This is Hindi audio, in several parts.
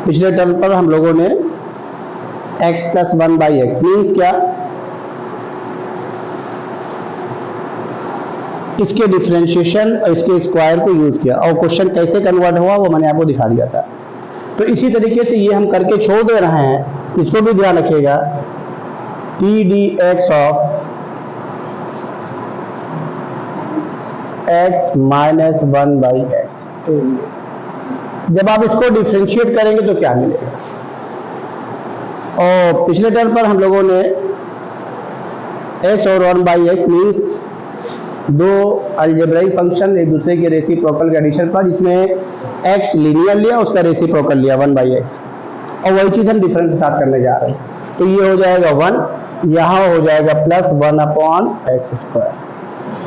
पिछले टर्म पर हम लोगों ने x प्लस 1/x मीन्स क्या, इसके डिफरेंशिएशन और इसके स्क्वायर को यूज किया और क्वेश्चन कैसे कन्वर्ट हुआ वो मैंने आपको दिखा दिया था। तो इसी तरीके से ये हम करके छोड़ दे रहे हैं, इसको भी ध्यान रखिएगा। T D x of x minus 1/x, जब आप इसको डिफरेंशिएट करेंगे तो क्या मिलेगा। और पिछले टर्म पर हम लोगों ने x और 1/x मीन्स दो अलजेब्राइक फंक्शन एक दूसरे के रेसिप्रोकल के एडिशन पर, जिसमें x लीनियर लिया उसका रेसिप्रोकल लिया 1/x, और वही चीज हम डिफरेंस के साथ करने जा रहे हैं। तो ये हो जाएगा 1, यहाँ हो जाएगा प्लस 1/x²।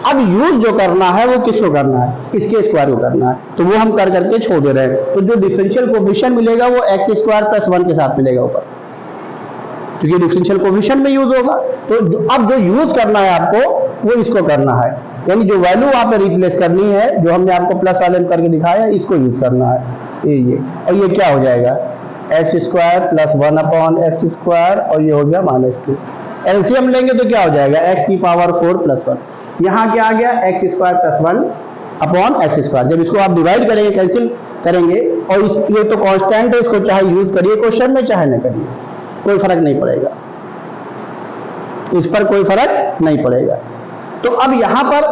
अब यूज जो करना है वो किसको करना है, इसके स्क्वायर को करना है, तो वो हम कर करके छोड़ दे रहे हैं। तो जो डिफरेंशियल कोफिशिएंट मिलेगा वो x² + 1 के साथ मिलेगा ऊपर, क्योंकि डिफरेंशियल कोफिशिएंट में यूज होगा। तो अब जो यूज करना है आपको वो इसको करना है, यानी जो वैल्यू वहां पे रिप्लेस करनी है, जो हमने आपको प्लस वाले में करके दिखाया, इसको यूज करना है। ये और ये क्या हो जाएगा, x² + 1/x², और ये हो गया -2। एलसीएम लेंगे तो क्या हो जाएगा, x⁴ + 1। यहाँ क्या आ गया, x² + 1/x²। जब इसको आप डिवाइड करेंगे, कैंसिल करेंगे, और ये तो कांस्टेंट है, इसको चाहे यूज करिए क्वेश्चन में चाहे न करिए, कोई फर्क नहीं पड़ेगा, इस पर कोई फर्क नहीं पड़ेगा। तो अब यहाँ पर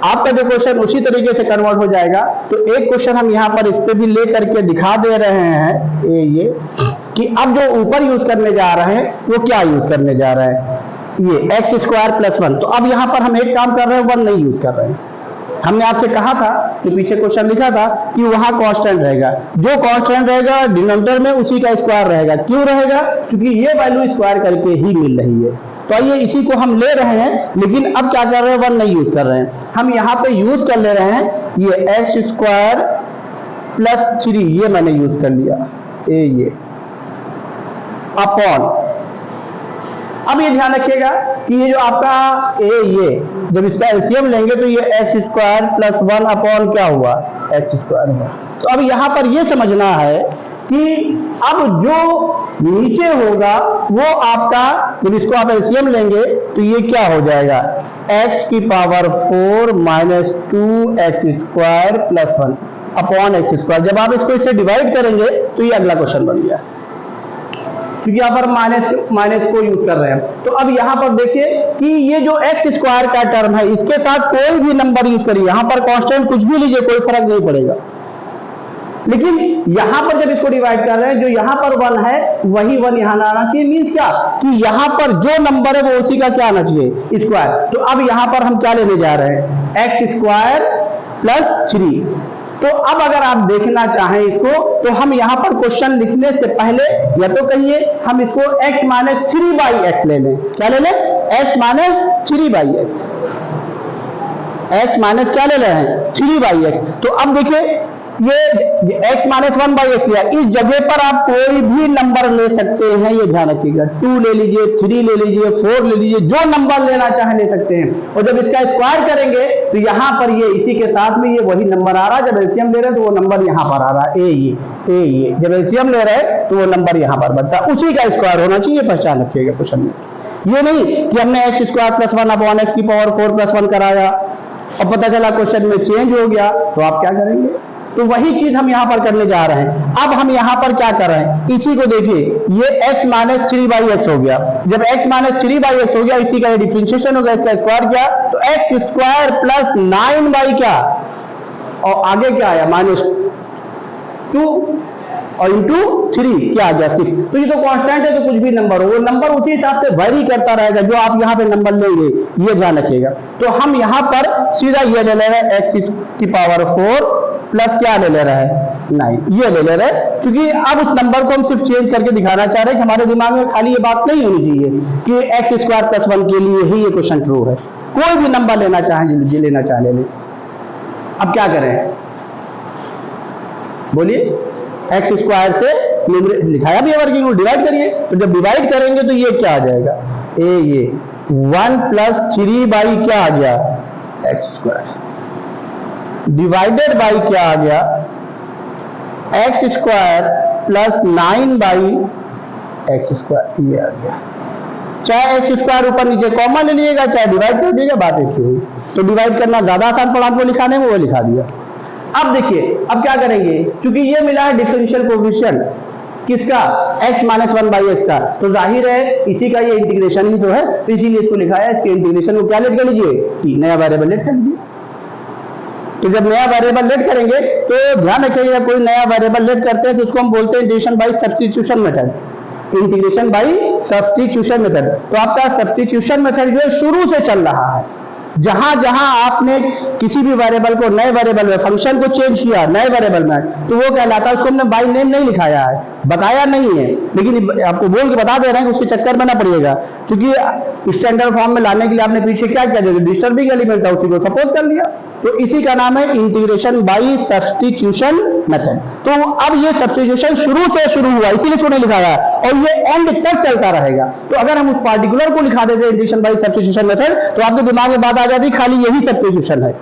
आपका जो क्वेश्चन उसी तरीके से कन्वर्ट हो जाएगा। तो एक क्वेश्चन हम यहाँ पर इस पे भी ले करके दिखा दे रहे हैं, ये कि अब जो ऊपर यूज करने जा रहे हैं वो क्या यूज करने जा रहे हैं, ये x² + 1। तो अब यहाँ पर हम एक काम कर रहे हैं, 1 नहीं यूज कर रहे हैं। हमने आपसे कहा था कि पीछे क्वेश्चन लिखा था कि वहां कांस्टेंट रहेगा, जो कांस्टेंट रहेगा डिनोमिनेटर में उसी का स्क्वायर रहेगा। क्यों रहेगा, क्योंकि ये वैल्यू स्क्वायर करके ही मिल रही है। तो आइए इसी को हम ले रहे हैं, लेकिन अब क्या कर रहे हैं, 1 नहीं यूज कर रहे हैं, हम यहाँ पे यूज कर ले रहे हैं ये x² + 3, ये मैंने यूज कर लिया, ये अपॉन। अब ये ध्यान रखिएगा कि ये जो आपका ये जब इसका एलसीएम लेंगे तो ये x² + 1 क्या हुआ, x² हुआ। तो अब यहाँ पर ये समझना है कि अब जो नीचे होगा वो आपका, जब इसको आप एलसीएम लेंगे तो ये क्या हो जाएगा, x⁴ - 2x² + 1/x²। जब आप इसको इससे डिवाइड करेंगे तो ये अगला क्वेश्चन बन गया, क्योंकि यहाँ पर माइनस को यूज कर रहे हैं। तो अब यहाँ पर देखिए कि ये जो x² का टर्म है, इसके साथ कोई भी नंबर यूज करिए, यहाँ पर कांस्टेंट कुछ भी लीजिए, कोई फर्क नहीं पड़ेगा। लेकिन यहाँ पर जब इसको डिवाइड कर रहे हैं, जो यहाँ पर 1 है वही 1 यहाँ आना चाहिए। मीन्स क्या, कि यहाँ पर जो नंबर है वो उसी का क्या आना चाहिए, स्क्वायर। तो अब यहाँ पर हम क्या लेने जा रहे हैं, x² + 3। तो अब अगर आप देखना चाहें इसको, तो हम यहाँ पर क्वेश्चन लिखने से पहले या तो कहिए हम इसको x - 3/x ले लें। क्या ले लें, x - 3/x, x माइनस क्या ले रहे हैं, 3/x। तो अब देखिए ये x - 1/x लिया, इस जगह पर आप कोई भी नंबर ले सकते हैं, ये ध्यान रखिएगा। 2 ले लीजिए, 3 ले लीजिए, 4 ले लीजिए, जो नंबर लेना चाहे ले सकते हैं। और जब इसका स्क्वायर करेंगे तो यहाँ पर ये इसी के साथ में ये वही नंबर आ रहा है। जब एलसीएम ले रहे हैं तो वो नंबर यहाँ पर आ रहा है, ये जब एलसीएम ले रहे हैं तो वो नंबर यहाँ पर बचा, उसी का स्क्वायर होना चाहिए, पहचान रखिएगा क्वेश्चन में। ये नहीं कि हमने x² + 1/x⁴ + 1 कराया और पता चला क्वेश्चन में चेंज हो गया, तो आप क्या करेंगे। तो वही चीज हम यहाँ पर करने जा रहे हैं। अब हम यहाँ पर क्या कर रहे हैं, इसी को देखिए, ये x - 3/x हो गया। जब x - 3/x हो गया, इसी का डिफरेंशिएशन हो गया, इसका स्क्वायर किया तो x² + 9 क्या, और आगे क्या आया -2 और इंटू 3 क्या आ गया 6। तो ये तो कांस्टेंट है, तो कुछ भी नंबर हो, वो नंबर उसी हिसाब से वेरी करता रहेगा जो आप यहाँ पे नंबर लेंगे, ये ध्यान रखिएगा। तो हम यहाँ पर सीधा ये ले ले रहे हैं x⁴ प्लस क्या ले ले रहा है 9, ये ले ले रहे हैं। क्योंकि अब उस नंबर को हम सिर्फ चेंज करके दिखाना चाह रहे हैं कि हमारे दिमाग में खाली ये बात नहीं होनी चाहिए कि x² + 1 के लिए ही ये क्वेश्चन ट्रू है। कोई भी नंबर लेना चाहे लेना चाहे ले लें। अब क्या करें, बोलिए, x² से लिखाया भी है वर्किंग रूल, डिवाइड करिए। तो जब डिवाइड करेंगे तो ये क्या आ जाएगा, ये 1 + 3 क्या आ गया, x² डिवाइडेड बाई क्या आ गया, x² प्लस 9/x², ये आ गया। चाहे x² ऊपर नीचे कॉमन ले लीजिएगा, चाहे डिवाइड कर दीजिएगा, बात एक ही हुई। तो डिवाइड करना ज्यादा आसान पड़ा आपको लिखाने में, वो लिखा दिया। अब देखिए अब क्या करेंगे, क्योंकि ये मिला है डिफरेंशियल कोएफिशिएंट किसका, x - 1/x का, तो जाहिर है इसी का ये इंटीग्रेशन ही तो है, तो इसीलिए इसको लिखा है। इसके इंटीग्रेशन को क्या लेट कर लीजिए, t, नया वेरिएबल लेट कर लीजिए। तो जब नया वेरिएबल लेट करेंगे तो ध्यान रखिएगा, कोई नया वेरिएबल लेट करते हैं तो उसको हम बोलते हैं integration by substitution method, integration by substitution method. तो आपका सब्स्टिट्यूशन मेथड जो है शुरू से चल रहा है, जहां जहां आपने किसी भी वेरिएबल को नए वेरिएबल में, फंक्शन को चेंज किया नए वेरिएबल में, तो वो कहलाता है, उसको हमने बाय नेम नहीं लिखाया है, बताया नहीं है, लेकिन आपको बोल के बता दे रहे हैं कि उसके चक्कर में ना पड़िएगा, क्योंकि स्टैंडर्ड फॉर्म में लाने के लिए आपने पीछे क्या किया, जो डिस्टर्बिंग एलिमेंट था उसी को सपोज कर लिया। तो इसी का नाम है इंटीग्रेशन बाय सब्स्टिट्यूशन मेथड। तो अब ये सब्स्टिट्यूशन शुरू से शुरू हुआ, इसीलिए क्यों नहीं लिखाया है, और ये एंड तक चलता रहेगा। तो अगर हम उस पार्टिकुलर को लिखा देते इंटीग्रेशन बाय सब्स्टिट्यूशन मेथड, तो आपके दिमाग में बात आ जाती खाली यही सब्स्टिट्यूशन है,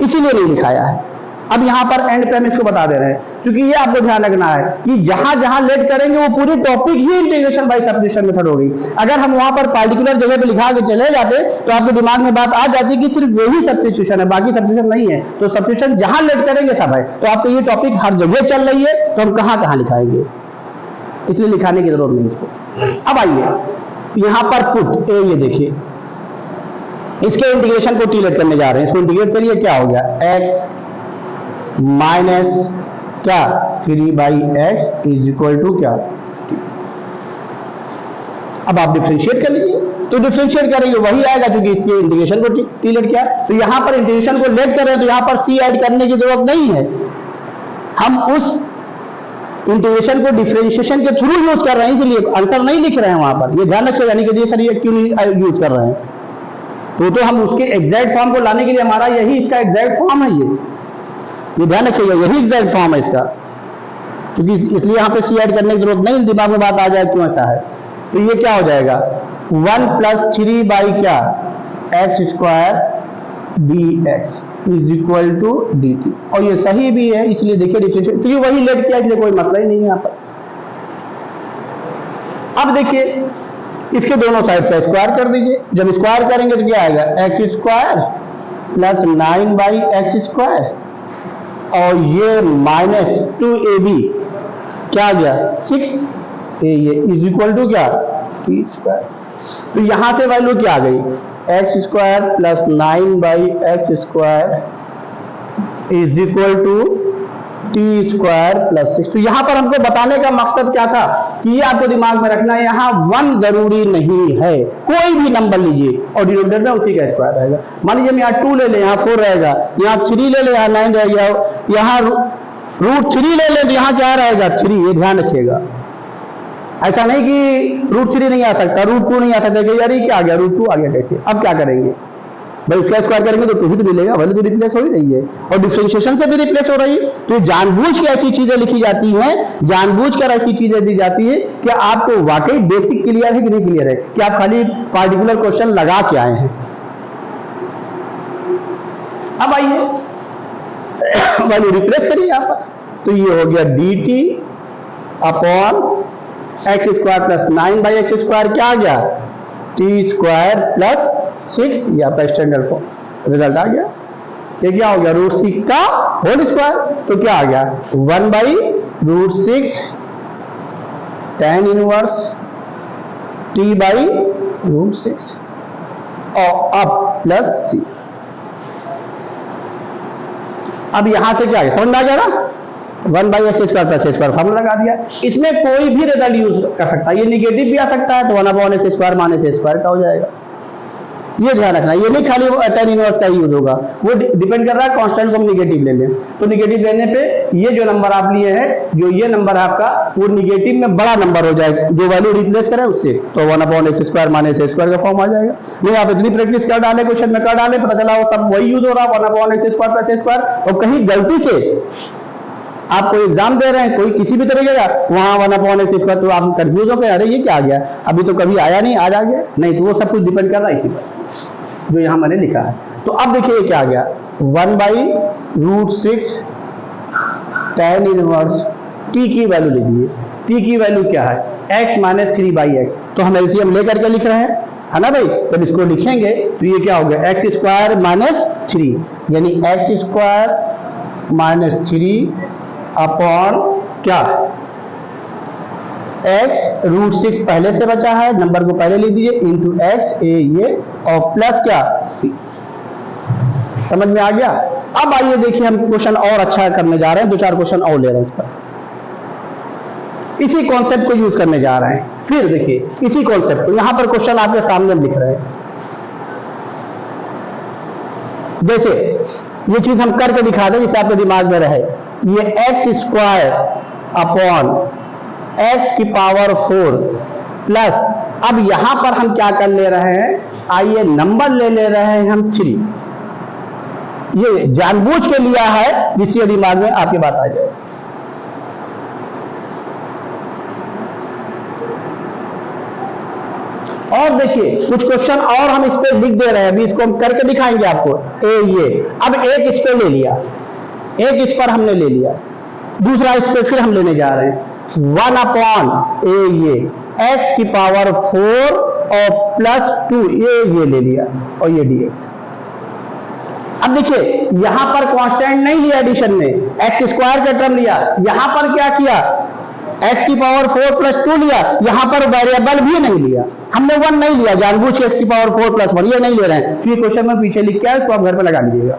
इसीलिए नहीं लिखाया है। अब यहां पर एंड पे हम इसको बता दे रहे हैं, क्योंकि ये आपको ध्यान रखना है कि जहां जहां लेट करेंगे वो पूरी topic he integration by substitution method होगी। अगर हम वहां पर पार्टिकुलर जगह पे लिखा के चले जाते तो आपके दिमाग में बात आ जाती कि सिर्फ वही सब्स्टिट्यूशन है, बाकी सब्स्टिट्यूशन नहीं है। तो सब्स्टिट्यूशन जहां लेट करेंगे सब है, तो आपको ये टॉपिक हर जगह चल रही है, तो हम कहां कहां लिखाएंगे, इसलिए लिखाने की जरूरत नहीं इसको। अब आइए यहां पर पुट ए, ये देखिए इसके इंटीग्रेशन को टी लेट करने जा रहे हैं, इसको इंटीग्रेट करिए, क्या हो गया, x माइनस क्या 3/x इज इक्वल टू क्या, अब आप डिफरेंशिएट कर लीजिए, तो डिफरेंशिएट करेंगे वही आएगा, क्योंकि इसके इंटीग्रेशन को टी लेट किया। तो यहां पर इंटीग्रेशन को लेट कर रहे हैं, तो यहां पर c ऐड करने की जरूरत नहीं है, हम उस इंटीग्रेशन को डिफरेंशिएशन के थ्रू यूज कर रहे हैं, इसलिए आंसर नहीं लिख रहे हैं वहां पर, ये ध्यान रखिएगा। यानी कि ये सर ये क्यों नहीं यूज कर रहे हैं, तो हम उसके एग्जैक्ट फॉर्म को लाने के लिए हमारा यही इसका एग्जैक्ट फॉर्म है, ये ध्यान रखिएगा, यही एग्जैक्ट फॉर्म है इसका, क्योंकि इसलिए यहाँ पे सी ऐड करने की जरूरत नहीं, दिमाग में बात आ जाए क्यों ऐसा है। तो ये क्या हो जाएगा, 1 + 3 क्या x² dx is equal to dt, और ये सही भी है, इसलिए देखिए डिफरेंशिएट, क्योंकि वही लेट किया, इसलिए कोई मसला ही नहीं है यहाँ पर। अब देखिए इसके दोनों साइड का स्क्वायर कर दीजिए, जब स्क्वायर करेंगे तो क्या आएगा, x² प्लस 9/x², और ये -2ab क्या आ गया 6 ये इज इक्वल टू क्या t²। तो यहां से वैल्यू क्या आ गई, x² plus 9/x² is equal to t² plus 6। तो यहां पर हमको बताने का मकसद क्या था कि ये आपको दिमाग में रखना है, यहां 1 जरूरी नहीं है, कोई भी नंबर लीजिए और डिनोमिनेटर में उसी का स्क्वायर रहेगा। मान लीजिए हम यहाँ 2 ले लें, यहाँ 4 रहेगा, यहाँ 3 ले लें, यहाँ 9 रहेगा, यहाँ √3 ले लें तो यहाँ क्या रहेगा 3, ये ध्यान रखिएगा। ऐसा नहीं कि √3 नहीं आ सकता, √2 नहीं आ सकता, कि यार ये क्या आ गया, √2 आ गया कैसे। अब क्या करेंगे भाई, उसका स्क्वायर करेंगे तो 2 ही तो मिलेगा, वैल्यू तो रिप्लेस हो ही रही है, और डिफरेंशिएशन से भी रिप्लेस हो रही है। तो जानबूझ के ऐसी चीजें लिखी जाती हैं, जानबूझ कर ऐसी चीजें दी जाती है कि आपको वाकई बेसिक क्लियर है कि नहीं क्लियर है, कि आप खाली पार्टिकुलर क्वेश्चन लगा के आए हैं। अब आइए वैल्यू रिप्लेस करिए यहाँ पर, तो ये हो गया dt upon x² plus 9/x², क्या आ गया t² प्लस 6, ये आपका स्टैंडर्ड फॉर्म रिजल्ट आ गया। ये क्या हो गया, √6 का होल स्क्वायर, तो क्या आ गया 1/√6 tan इनवर्स t/√6 और अब प्लस c। अब यहां से क्या आ गया, समझ में आ गया ना, 1/x² प्लस a² फॉर्मूला लगा दिया। इसमें कोई भी रिजल्ट यूज कर सकता है, ये निगेटिव भी आ सकता है, तो 1/x² माइनस a² का हो जाएगा। ये ध्यान रखना, ये नहीं खाली tan इनवर्स का यूज होगा, वो डिपेंड कर रहा है कांस्टेंट को हम निगेटिव ले लें, तो निगेटिव लेने पे ये जो नंबर आप लिए हैं, जो ये नंबर आपका वो निगेटिव में बड़ा नंबर हो जाएगा, जो वैल्यू रिप्लेस करें उससे, तो 1/x² माइनस a² का फॉर्म आ जाएगा। नहीं आप इतनी प्रैक्टिस कर डाले, क्वेश्चन में कर डाले, पता चला वो सब वही यूज हो रहा है 1/x² प्लस a², और कहीं गलती से आप कोई एग्जाम दे रहे हैं कोई किसी भी तरीके का, वहां 1/x², तो आप कंफ्यूज हो गए, अरे ये क्या आ गया, अभी तो कभी आया नहीं, आज आ गया नहीं, तो वो सब कुछ डिपेंड कर रहा है इसी पर जो यहां मैंने लिखा है। तो अब देखिए ये क्या आ गया, 1/√6 tan इनवर्स टी की वैल्यू लीजिए। टी की वैल्यू क्या है? x minus 3/x। तो हम एलसीएम लेकर के लिख रहे हैं, है ना भाई। जब इसको लिखेंगे तो ये क्या हो गया? एक्स स्क्वायर माइनस 3, यानी एक्स स्क्वायर माइनस 3 अपॉन क्या? x √6 पहले से बचा है, नंबर को पहले लिख दीजिए, इंटू एक्स ये और प्लस क्या? c। समझ में आ गया? अब आइए देखिए हम क्वेश्चन और अच्छा करने जा रहे हैं, 2-4 क्वेश्चन और ले रहे हैं इस पर, इसी कॉन्सेप्ट को यूज करने जा रहे हैं। फिर देखिए इसी कॉन्सेप्ट को यहां पर क्वेश्चन आपके सामने लिख रहे हैं। जैसे ये चीज हम करके दिखा दें जिससे आपके दिमाग में रहे। ये एक्स स्क्वायर अपॉन एक्स की पावर 4 प्लस, अब यहां पर हम क्या कर ले रहे हैं? आइए नंबर ले रहे हैं हम 3। ये जानबूझ के लिया है जिससे दिमाग में आपकी बात आ जाए। और देखिए कुछ क्वेश्चन और हम इस पे लिख दे रहे हैं, अभी इसको हम करके दिखाएंगे आपको। ये अब एक इस पे ले लिया, एक इस पर हमने ले लिया, दूसरा इस पे फिर हम लेने जा रहे हैं 1 अपॉन ये x की पावर 4 और प्लस 2 ये ले लिया और ये dx। अब देखिए यहां पर कांस्टेंट नहीं लिया एडिशन में, एक्स स्क्वायर का टर्म लिया, यहां पर क्या किया? x की पावर 4 प्लस 2 लिया, यहां पर वेरिएबल भी नहीं लिया, हमने 1 नहीं लिया, जानबूझ के x की पावर 4 प्लस 1 ये नहीं ले रहे हैं। तो ये क्वेश्चन में पीछे लिख के है, इसको आप घर पे लगा लीजिएगा।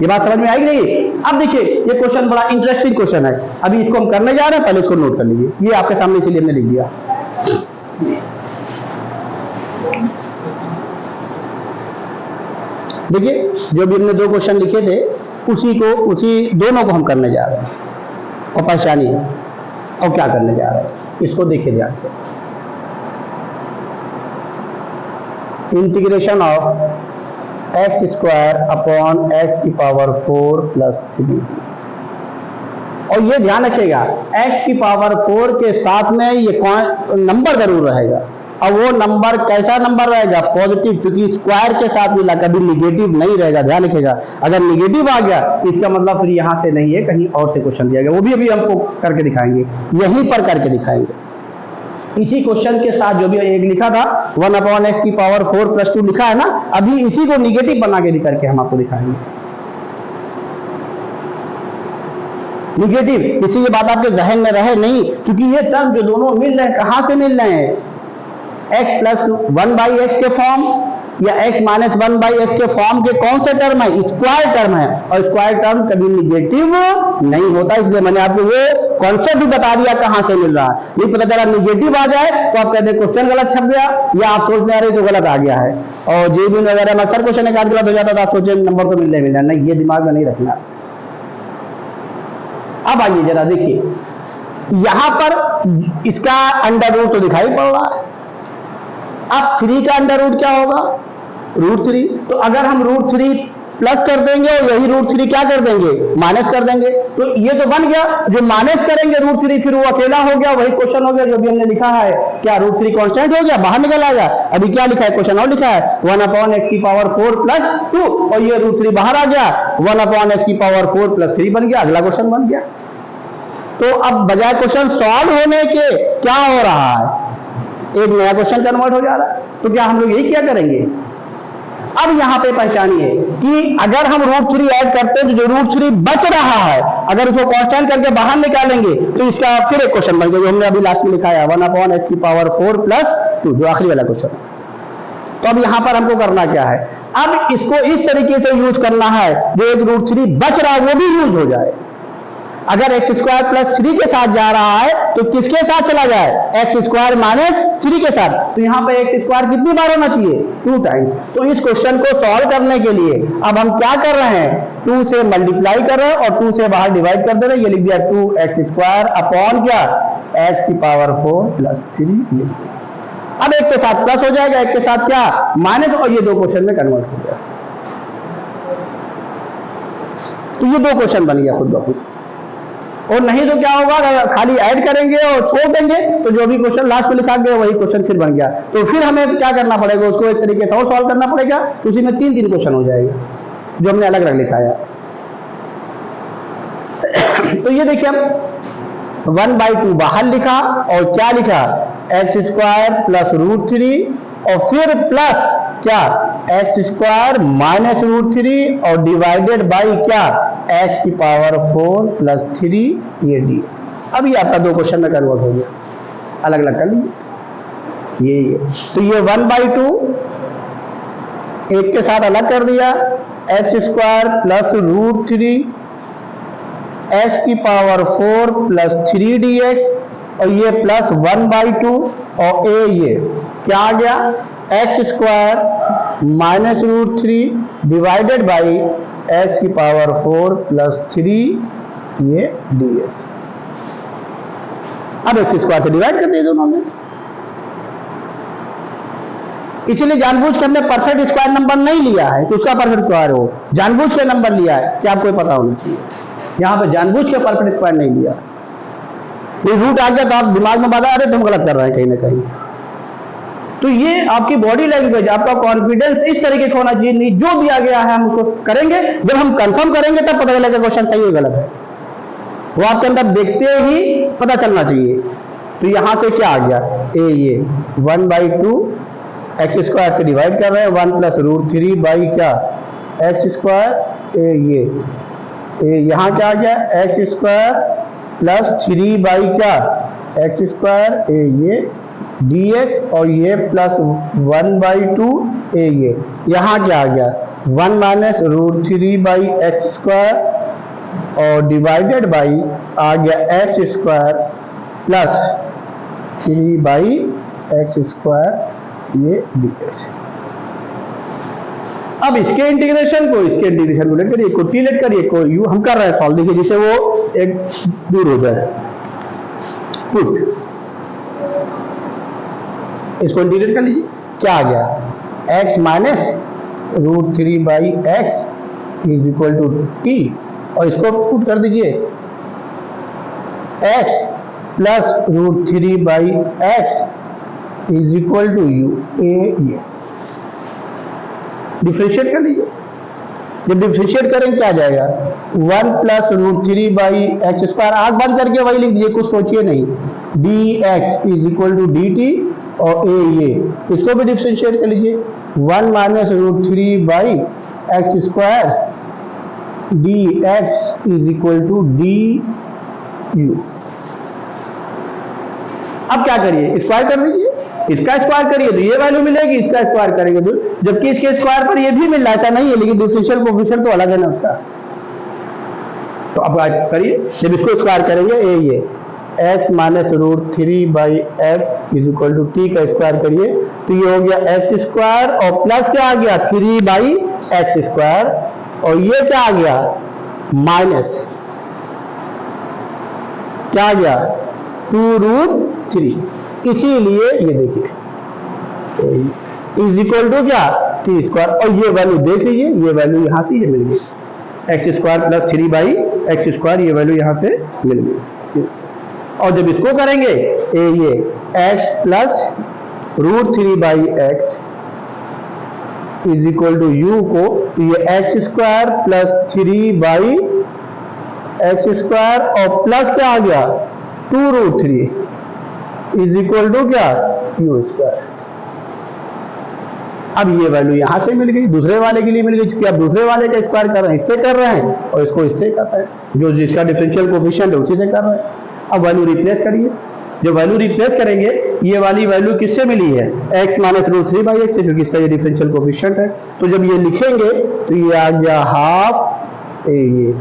ये बात समझ में आएगी नहीं? अब देखिए ये क्वेश्चन बड़ा इंटरेस्टिंग क्वेश्चन है, अभी इसको हम करने जा रहे हैं, पहले इसको नोट कर लीजिए। ये आपके सामने इसीलिए हमने लिख दिया। देखिए जो भी हमने 2 क्वेश्चन लिखे थे उसी दोनों को हम करने जा रहे हैं, और पहचानिए और क्या करने जा रहे हैं, इसको देखिए ध्यान से। Integration of x square upon x की पावर 4 प्लस 3। और ये ध्यान रखिएगा x की पावर 4 के साथ में ये नंबर जरूर रहेगा, और वो नंबर कैसा नंबर रहेगा? पॉजिटिव, क्योंकि स्क्वायर के साथ मिला, कभी निगेटिव नहीं रहेगा। ध्यान रखिएगा, अगर निगेटिव आ गया इसका मतलब फिर यहां से नहीं है, कहीं और से क्वेश्चन दिया गया, वो भी अभी हमको करके दिखाएंगे, यहीं पर करके दिखाएंगे। इसी क्वेश्चन के साथ जो भी एक लिखा था 1 अपॉन एक्स की पावर 4 प्लस 2 लिखा है ना, अभी इसी को निगेटिव बना के करके हम आपको दिखाएंगे। निगेटिव, इसी ये बात आपके जहन में रहे नहीं, क्योंकि ये टर्म जो दोनों मिल रहे हैं कहां से मिल रहे हैं? x प्लस 1/x के फॉर्म या x माइनस 1/x के फॉर्म के कौन से टर्म है? स्क्वायर टर्म है, और स्क्वायर टर्म कभी निगेटिव नहीं होता, इसलिए मैंने आपको वो कॉन्सेप्ट भी बता दिया कहां से मिल रहा है। नहीं पता चला निगेटिव आ जाए तो आप कहते हैं क्वेश्चन गलत छप गया, या आप सोच में आ रहे तो गलत आ गया है। और जेबी वगैरह में अक्सर क्वेश्चन एक आध गलत हो जाता था, सोचे नंबर तो मिलने मिलना नहीं, ये दिमाग में नहीं रखना। अब आइए जरा देखिए, यहां पर इसका अंडर रूट तो दिखाई पड़ रहा है। अब 3 का अंडर रूट क्या होगा? √3। तो अगर हम √3 प्लस कर देंगे और यही √3 क्या कर देंगे? माइनस कर देंगे, तो ये तो बन गया। जो माइनस करेंगे √3 फिर वो अकेला हो गया, वही क्वेश्चन हो गया जो भी हमने लिखा है। क्या √3 कांस्टेंट हो गया, बाहर निकल आएगा। अभी क्या लिखा है? क्वेश्चन और लिखा है 1 अपॉन एक्स की पावर 4 प्लस 2, और ये √3 बाहर आ गया, 1 अपॉन एक्स की पावर 4 प्लस 3 बन गया, अगला क्वेश्चन बन गया। तो अब बजाय क्वेश्चन सॉल्व होने के क्या हो रहा है? एक नया क्वेश्चन कन्वर्ट हो जा रहा है। तो क्या हम लोग यही क्या करेंगे? अब यहां पे पहचानिए कि अगर हम √3 ऐड करते हैं तो जो √3 बच रहा है, अगर उसको कांस्टेंट करके बाहर निकालेंगे तो इसका फिर एक क्वेश्चन बन गया जो हमने अभी लास्ट में लिखा है 1 अपॉन एक्स की पावर 4 प्लस 2, जो आखिरी वाला क्वेश्चन। तो अब यहां पर हमको करना क्या है? अब इसको इस तरीके से यूज करना है जो एक √3 बच रहा है वो भी यूज हो जाए। अगर एक्स स्क्वायर प्लस 3 के साथ जा रहा है तो किसके साथ चला जाए? एक्स स्क्वायर माइनस 3 के साथ। तो यहां पे एक्स स्क्वायर कितनी बार होना चाहिए? 2 टाइम्स। तो इस क्वेश्चन को सॉल्व करने के लिए अब हम क्या कर रहे हैं? 2 से मल्टीप्लाई कर रहे हैं और 2 से बाहर डिवाइड कर दे रहे हैं। ये लिख दिया 2x स्क्वायर अपॉन क्या? x की पावर 4 प्लस 3। अब एक के साथ प्लस हो जाएगा, एक के साथ क्या? माइनस, और ये 2 क्वेश्चन में कन्वर्ट हो गया। तो ये 2 क्वेश्चन बन गया खुद ब खुद। और नहीं तो क्या होगा? खाली ऐड करेंगे और छोड़ देंगे तो जो भी क्वेश्चन लास्ट में लिखा गया वही क्वेश्चन फिर बन गया। तो फिर हमें क्या करना पड़ेगा? उसको एक तरीके से और सॉल्व करना पड़ेगा, तो उसी में 3 क्वेश्चन हो जाएगा जो हमने अलग अलग लिखा है। तो ये देखिए, 1/2 बाहर लिखा और क्या लिखा, x square plus root three और फिर प्लस क्या x square minus root three और डिवाइडेड बाई क्या एक्स की पावर 4 प्लस 3 ये dx। अब ये आपका दो क्वेश्चन में कन्वर्ट हो गया, अलग अलग कर लीजिए ये तो ये 1/2 एक के साथ अलग कर दिया, x square plus root three x की पावर 4 प्लस 3 dx और ये प्लस 1/2 और ये क्या आ गया x square minus root three divided by x की पावर 4 प्लस 3 ये dx। अब एक्स स्क्वायर से डिवाइड कर दिए दोनों में, इसीलिए जानबूझ के हमने परफेक्ट स्क्वायर नंबर नहीं लिया है कि उसका परफेक्ट स्क्वायर हो, जानबूझ के नंबर लिया है कि आपको पता होना चाहिए। यहां पे जानबूझ के परफेक्ट स्क्वायर नहीं लिया, ये रूट आ गया तो आप दिमाग में बता रहे तुम गलत कर रहे हैं कहीं ना कहीं। तो ये आपकी बॉडी लैंग्वेज, आपका कॉन्फिडेंस इस तरीके का होना चाहिए, नहीं जो दिया गया है हम उसको करेंगे, जब हम कंफर्म करेंगे तब पता चलेगा क्वेश्चन सही है गलत है, वो आपके अंदर देखते ही पता चलना चाहिए। तो यहां से क्या आ गया ये 1/2 एक्स स्क्वायर से डिवाइड कर रहे हैं 1 प्लस रूट थ्री बाई क्या एक्स स्क्वायर ये यहाँ क्या आ गया एक्स स्क्वायर प्लस 3 बाई क्या एक्स स्क्वायर ये dx और ये प्लस 1/2 ये यहाँ क्या आ गया 1 minus root three by x square और डिवाइडेड बाई आ गया x square plus 3 by x square ये dx। अब इसके इंटीग्रेशन को इसके इंटीग्रेशन को लेट करिए, को टी लेट करिए, को यू हम कर रहे हैं सॉल्व, देखिए जिसे वो एक दूर हो जाए। पुट इसको इंटीग्रेट कर लीजिए, क्या आ गया x minus root three by x is equal to t और इसको पुट कर दीजिए x plus root three by x is equal to u ये डिफरेंशिएट कर लीजिए। जब डिफरेंशिएट करेंगे क्या आ जाएगा 1 plus root three by x square, आंख बंद करके वही लिख दीजिए, कुछ सोचिए नहीं, dx is equal to dt और ये इसको भी डिफरेंशिएट कर लीजिए 1 minus root three by x square dx is equal to du। अब क्या करिए स्क्वायर कर दीजिए, इसका स्क्वायर करिए तो ये वैल्यू मिलेगी, इसका स्क्वायर करेंगे तो जबकि इसके स्क्वायर पर ये भी मिल रहा है, ऐसा नहीं है, लेकिन डिफरेंशियल कोएफिशिएंट तो अलग है ना उसका। तो अब करिए, जब इसको स्क्वायर करेंगे ये x minus root three by x is equal to t का स्क्वायर करिए तो ये हो गया एक्स स्क्वायर और प्लस क्या आ गया 3 बाई एक्स स्क्वायर और ये क्या आ गया माइनस क्या आ गया 2 रूट थ्री, इसीलिए ये देखिए इज इक्वल टू क्या टी स्क्वायर और ये वैल्यू देख लीजिए, ये वैल्यू यहां से ये मिल गई x square plus 3 by x square, ये वैल्यू यहां से मिल गई। और जब इसको करेंगे ये x plus root three by x is equal to u को तो ये x square plus 3 by x square और प्लस क्या आ गया 2 root three is equal to क्या यू स्क्वायर। अब ये वैल्यू यहां से मिल गई, दूसरे वाले के लिए मिल गई, क्योंकि आप दूसरे वाले का स्क्वायर कर रहे हैं, इससे कर रहे हैं और इसको इससे कर रहे हैं, जो जिसका डिफरेंशियल कोएफिशिएंट है उसी से कर रहे हैं। अब वैल्यू रिप्लेस करिए, जो वैल्यू रिप्लेस करेंगे ये वाली वैल्यू किससे मिली है x minus root three by x से, क्योंकि इसका ये डिफरेंशियल कोएफिशिएंट है। तो जब ये लिखेंगे तो ये आ गया हाफ ये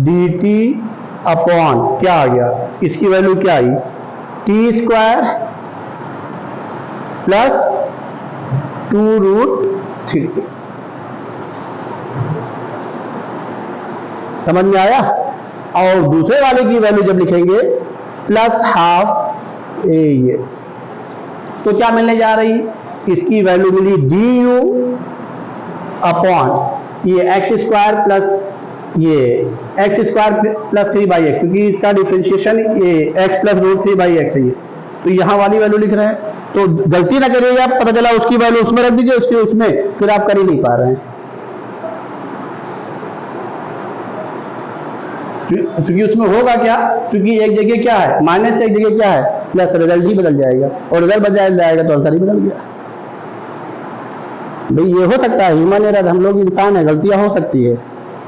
dt अपॉन क्या आ गया, इसकी वैल्यू क्या आई t square plus 2 root three. समझ में आया। और दूसरे वाले की वैल्यू जब लिखेंगे प्लस हाफ ये तो क्या मिलने जा रही, इसकी वैल्यू मिली du अपॉन ये एक्स स्क्वायर प्लस ये x square plus 3 by x, क्योंकि इसका डिफरेंशिएशन ये x plus root 3 by x है ये, तो यहाँ वाली वैल्यू लिख रहे हैं। तो गलती ना करिएगा, पता चला उसकी वैल्यू उसमें रख दीजिए, उसके उसमें, फिर आप कर ही नहीं पा रहे हैं। क्योंकि उसमें होगा क्या, क्योंकि एक जगह क्या है माइनस, एक जगह क्या है प्लस, रिजल्ट ही बदल जाएगा, और रिजल्ट बदल जाएगा तो आंसर ही बदल गया। भाई ये हो सकता है, ह्यूमन एरर, हम लोग इंसान है, गलतियां हो सकती है,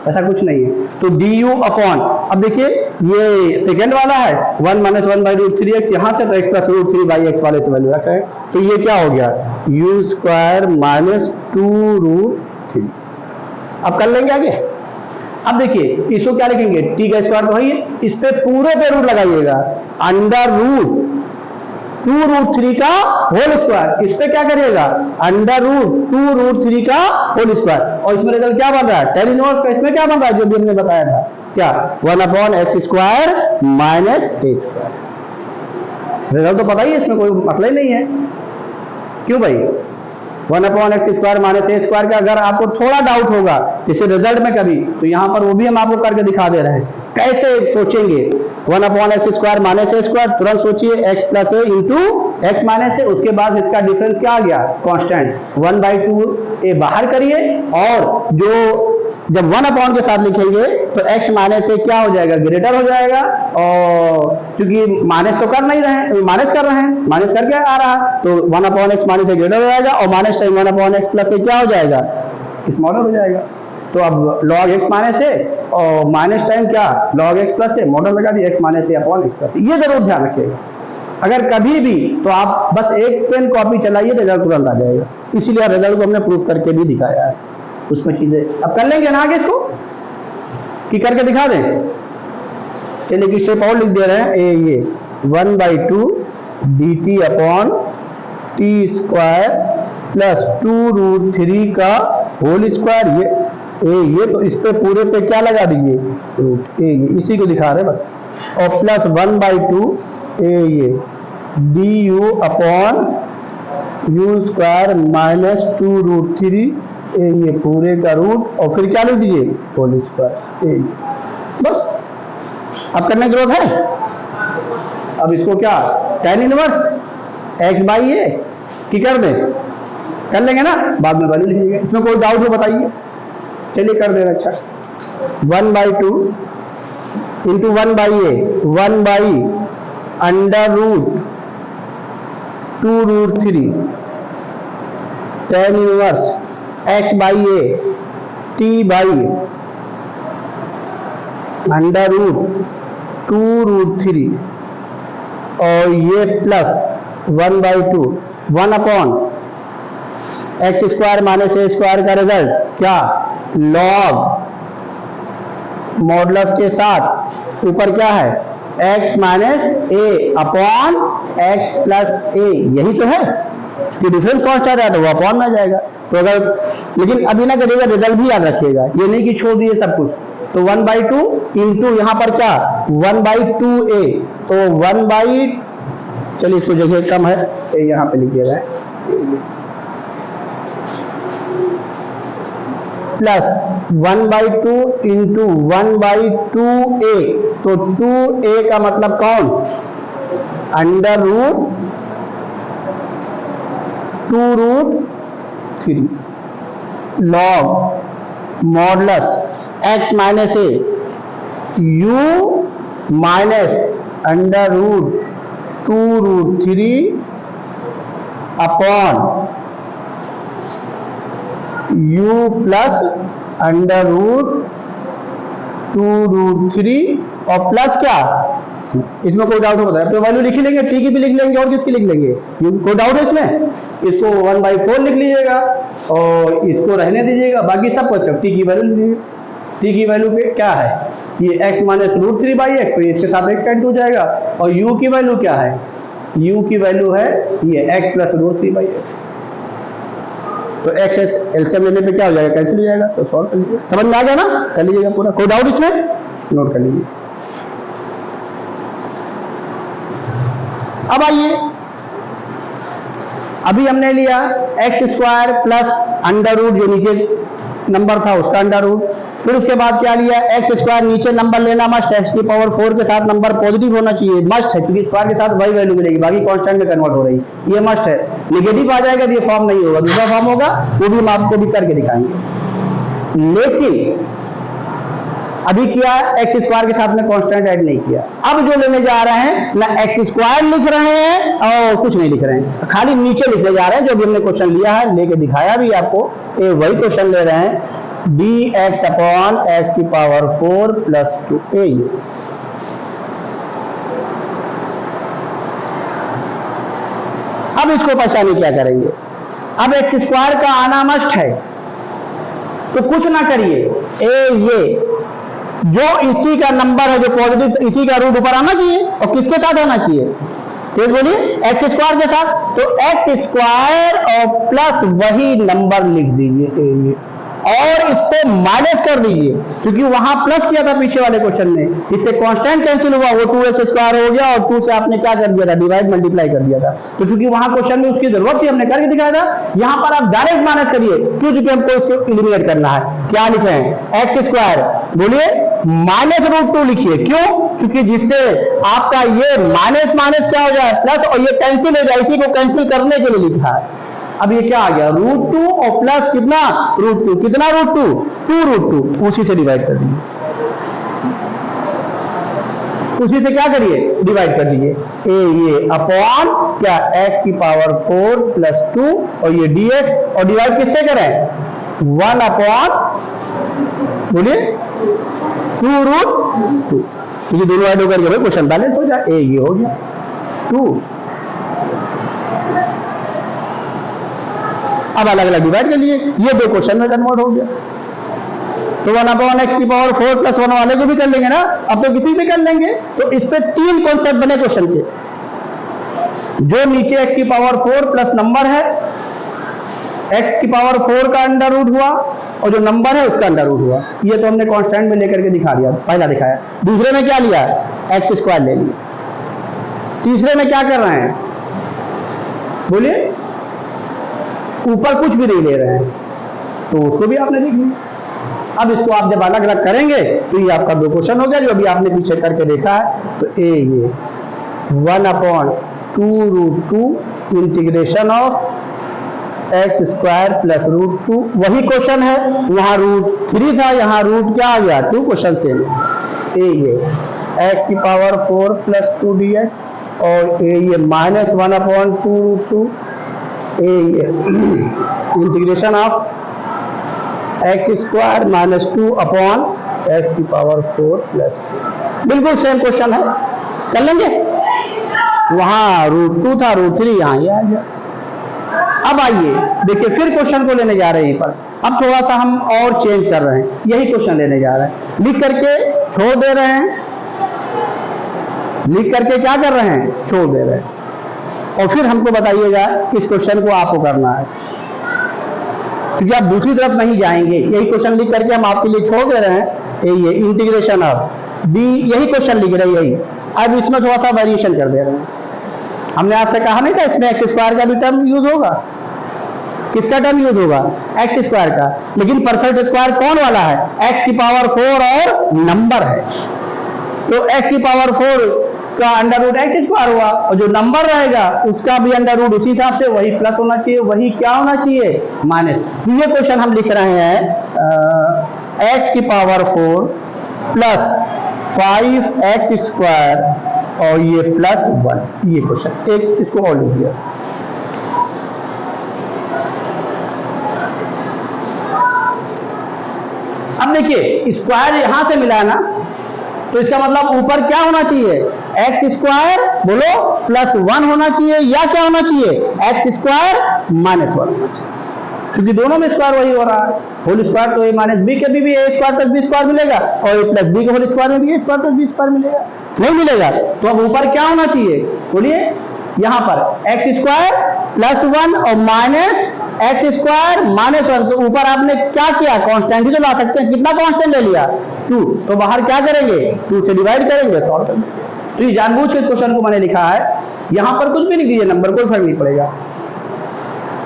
ऐसा कुछ नहीं है। तो du अपॉन, अब देखिए ये सेकेंड वाला है 1 माइनस 1/√3x, यहाँ से तो x प्लस √3/x वाले से वैल्यू रख रहे हैं, तो ये क्या हो गया u स्क्वायर माइनस 2√3। अब कर लेंगे आगे। अब देखिए इसको क्या लिखेंगे, t का स्क्वायर तो है, इस पे पूरे पे रूट लगाइएगा, अंडर रूट 2√3 का होल स्क्वायर, इस पे क्या करिएगा अंडर रूट 2√3 का होल स्क्वायर, और इसमें रिजल्ट क्या बन रहा है tan इनवर्स का, इसमें क्या बन रहा है जो भी हमने बताया था, क्या 1/x square minus a square. Result तो पता ही है, इसमें कोई मतलब ही नहीं है। क्यों भाई 1/x square minus a square का अगर आपको थोड़ा डाउट होगा जैसे रिजल्ट में कभी, तो यहाँ पर वो भी हम आपको करके दिखा दे रहे हैं। कैसे सोचेंगे 1/x square minus a square, तुरंत सोचिए x plus a into x minus a, उसके बाद इसका डिफरेंस क्या आ गया कांस्टेंट 1/2a बाहर करिए, और जो जब 1 के साथ लिखेंगे तो x माइनस a क्या हो जाएगा ग्रेटर हो जाएगा, और क्योंकि माइनस तो कर नहीं रहे, माइनस कर रहे हैं, माइनस करके आ रहा है, तो 1/x माइनस a ग्रेटर हो जाएगा, और minus time 1/x plus a क्या हो जाएगा स्मॉलर हो जाएगा। तो अब log x माइनस a और माइनस टाइम क्या log x plus a, model लगा दिया x minus a upon x plus a। ये जरूर ध्यान रखिएगा, अगर कभी भी तो आप बस एक पेन कॉपी चलाइए, रिजल्ट तुरंत आ जाएगा। इसीलिए रिजल्ट को हमने प्रूफ करके भी दिखाया है, उसमें चीजें अब कर लेंगे ना आगे इसको कि करके दिखा दें। चलिए कि स्टेप और लिख दे रहे हैं, ये 1/2 dt upon t square plus 2√3 का होल स्क्वायर, ये तो इस पे पूरे पे क्या लगा दीजिए रूट ए, इसी को दिखा रहे हैं बस, और प्लस 1/2 ये du upon u square minus 2√3 ये पूरे का रूट, और फिर क्या लिख दीजिए होल स्क्वायर, बस। अब करने की जरूरत है, अब इसको क्या tan इनवर्स x/a की कर दें, कर लेंगे ना, बाद में वैल्यू लिखिएगा। इसमें कोई डाउट हो बताइए, चलिए कर देना। अच्छा 1/2 into 1/a, 1 under root 2√3 tan inverse x/a t/ under root 2√3, और ये plus 1/2 1 x square minus a square का रिजल्ट क्या लॉग मॉडुलस के साथ ऊपर क्या है x minus a upon x plus a, यही तो है कि डिफरेंस कांस्टेंट है तो वो अपॉन में आ जाएगा। तो अगर लेकिन अभी ना करिएगा, रिजल्ट भी याद रखिएगा, ये नहीं कि छोड़ दिए सब कुछ। तो 1/2 इंटू यहाँ पर क्या 1/2a, तो चलिए इसको जगह कम है, यहाँ पे लिखिएगा प्लस 1/2 इंटू 1/2a, तो 2a का मतलब कौन under root 2√3 log modulus x minus a u minus under root 2√3 upon u plus under root 2√3 और प्लस क्या, इसमें कोई डाउट होता है तो वैल्यू लिख लेंगे, t की भी लिख लेंगे और किसकी लिख लेंगे, कोई डाउट है इसमें, इसको 1/4 लिख लीजिएगा और इसको रहने दीजिएगा, बाकी सब कुछ t की वैल्यू लीजिए। t की वैल्यू पे क्या है, ये x माइनस √3/x, तो इसके साथ x कैंसिल हो जाएगा, और u की वैल्यू क्या है, u की वैल्यू है ये x प्लस √3/x, तो x एलसीएम लेने पे क्या हो जाएगा, कैंसिल हो जाएगा। तो सॉल्व कर लीजिए, समझ में आ गया ना, कर लीजिएगा पूरा, कोई डाउट इसमें नोट कर लीजिए। अब आइए, अभी हमने लिया x square plus under root, जो नीचे नंबर था उसका अंडर रूट, फिर उसके बाद क्या लिया एक्स स्क्वायर, नीचे नंबर लेना मस्ट है, एक्स की पावर 4 के साथ नंबर पॉजिटिव होना चाहिए, मस्ट है, क्योंकि स्क्वायर के साथ वही वैल्यू मिलेगी, बाकी कांस्टेंट में कन्वर्ट हो रही, ये मस्ट है। नेगेटिव आ जाएगा तो ये फॉर्म नहीं होगा, दूसरा फॉर्म होगा, वो भी हम आपको भी करके दिखाएंगे। लेकिन अभी किया एक्स स्क्वायर के साथ में कांस्टेंट ऐड नहीं किया। अब जो लेने जा रहे हैं ना एक्स स्क्वायर लिख रहे हैं और कुछ नहीं लिख रहे हैं, खाली नीचे लिखने जा रहे हैं जो भी हमने क्वेश्चन लिया है, लेके दिखाया भी आपको, ये वही क्वेश्चन ले रहे हैं, डी एक्स अपॉन एक्स की पावर 4 प्लस 2 ये। अब इसको पहचाने क्या करेंगे, अब एक्स स्क्वायर का आना मस्ट है, तो कुछ ना करिए, ये जो इसी का नंबर है जो पॉजिटिव, इसी का रूट ऊपर आना चाहिए और किसके साथ आना चाहिए, तेज बोलिए, एक्स स्क्वायर के साथ। तो एक्स स्क्वायर और प्लस वही नंबर लिख दीजिए और इसको माइनस कर दीजिए, क्योंकि वहां प्लस किया था पीछे वाले क्वेश्चन में, इससे कांस्टेंट कैंसिल हुआ, वो 2x स्क्वायर हो गया और 2 से आपने क्या कर दिया था, डिवाइड मल्टीप्लाई कर दिया था। तो चूंकि वहां क्वेश्चन में उसकी जरूरत थी, हमने करके दिखाया था, यहां पर आप डायरेक्ट माइनस करिए, क्यों, क्योंकि हमको इसको इलिमिनेट करना है। क्या लिखे हैं, एक्स स्क्वायर, बोलिए माइनस रूट 2 लिखिए, क्यों, क्योंकि जिससे आपका ये माइनस माइनस क्या हो जाए प्लस, और ये कैंसिल हो जाए, इसी को कैंसिल करने के लिए लिखा है। अब ये क्या आ गया, रूट 2 और प्लस कितना, रूट 2, कितना रूट 2, 2 रूट 2, उसी से डिवाइड कर दीजिए, उसी से क्या करिए, डिवाइड कर दीजिए, ये अपॉन क्या, एक्स की पावर 4 प्लस 2 और ये dx, और डिवाइड किससे करें, 1 अपॉन, बोलिए 2 रूट 2, क्योंकि दोनों ऐड होकर के क्वेश्चन बैलेंस हो जाए, ये हो गया 2। अब अलग अलग डिवाइड कर लिए, ये दो क्वेश्चन में कन्वर्ट हो गया। तो 1 अपॉन एक्स की पावर 4 प्लस 1 वाले को भी कर लेंगे ना, अब तो किसी भी कर लेंगे। तो इस पे 3 कॉन्सेप्ट बने क्वेश्चन के, जो नीचे एक्स की पावर 4 प्लस नंबर है, एक्स की पावर 4 का अंडर रूट हुआ और जो नंबर है उसका अंडर रूट हुआ, ये तो हमने कांस्टेंट में लेकर के दिखा दिया, पहला दिखाया। दूसरे में क्या लिया, एक्स स्क्वायर ले लिया। तीसरे में क्या कर रहे हैं, बोलिए, ऊपर कुछ भी नहीं ले रहे हैं, तो उसको भी आपने लिख लिया। अब इसको आप जब अलग अलग करेंगे तो ये आपका 2 क्वेश्चन हो गया, जो अभी आपने पीछे करके देखा है। तो ये 1 upon 2 root 2 integration of x square plus root 2, वही क्वेश्चन है, वहां रूट 3 था, यहाँ रूट क्या आ गया, 2 क्वेश्चन सेम। ये एक्स की पावर 4 प्लस 2 dx और ये minus 1 upon 2 root 2, integration of x square minus 2 upon x की पावर 4 प्लस 2, बिल्कुल सेम क्वेश्चन है, कर लेंगे। वहां रूट 2 था, रूट 3 यहाँ ये आ गया। अब आइए देखिए, फिर क्वेश्चन को लेने जा रहे हैं पर, अब थोड़ा सा हम और चेंज कर रहे हैं, यही क्वेश्चन लेने जा रहे हैं, लिख करके छोड़ दे रहे हैं, लिख करके क्या कर रहे हैं, छोड़ दे रहे हैं, और फिर हमको बताइएगा इस क्वेश्चन को आपको करना है, क्योंकि आप दूसरी तरफ नहीं जाएंगे। यही क्वेश्चन लिख करके हम आपके लिए छोड़ दे रहे हैं, ये इंटीग्रेशन ऑफ डी, यही क्वेश्चन लिख रहे हैं, यही। अब इसमें थोड़ा सा वेरिएशन कर दे रहे हैं। हमने आपसे कहा नहीं था इसमें एक्स स्क्वायर का भी टर्म यूज होगा, किसका टर्म यूज होगा, एक्स स्क्वायर का, लेकिन परफेक्ट स्क्वायर कौन वाला है, एक्स की पावर 4 और नंबर है। तो एक्स की पावर 4 का अंडर रूट एक्स स्क्वायर हुआ, और जो नंबर रहेगा उसका भी अंडर रूट उसी हिसाब से वही प्लस होना चाहिए, वही क्या होना चाहिए, माइनस। ये क्वेश्चन हम लिख रहे हैं एक्स की पावर 4 प्लस 5x स्क्वायर और ये प्लस 1, ये क्वेश्चन एक, इसको और लिख दिया। अब देखिए स्क्वायर यहां से मिला ना, तो इसका मतलब ऊपर क्या होना चाहिए, एक्स स्क्वायर बोलो प्लस 1 होना चाहिए, या क्या होना चाहिए, एक्स स्क्वायर माइनस 1 होना चाहिए, क्योंकि दोनों में स्क्वायर वही हो रहा है। होल स्क्वायर तो ए माइनस बी के भी ए स्क्वायर प्लस बी स्क्वायर मिलेगा, और ए प्लस बी के होल स्क्वायर में भी ए स्क्वायर प्लस बी स्क्वायर मिलेगा, नहीं मिलेगा। तो अब ऊपर क्या होना चाहिए, बोलिए, यहां पर एक्स स्क्वायर प्लस 1 और माइनस एक्स स्क्वायर माइनस 1। तो ऊपर आपने क्या किया, कांस्टेंट ही तो ला सकते हैं, कितना कांस्टेंट ले लिया, 2, तो बाहर क्या करेंगे, 2 से डिवाइड करेंगे, सॉल्व करेंगे। तो ये जानबूझ के क्वेश्चन को मैंने लिखा है, यहां पर कुछ भी लिख दीजिए, नंबर कोई फर्क नहीं पड़ेगा,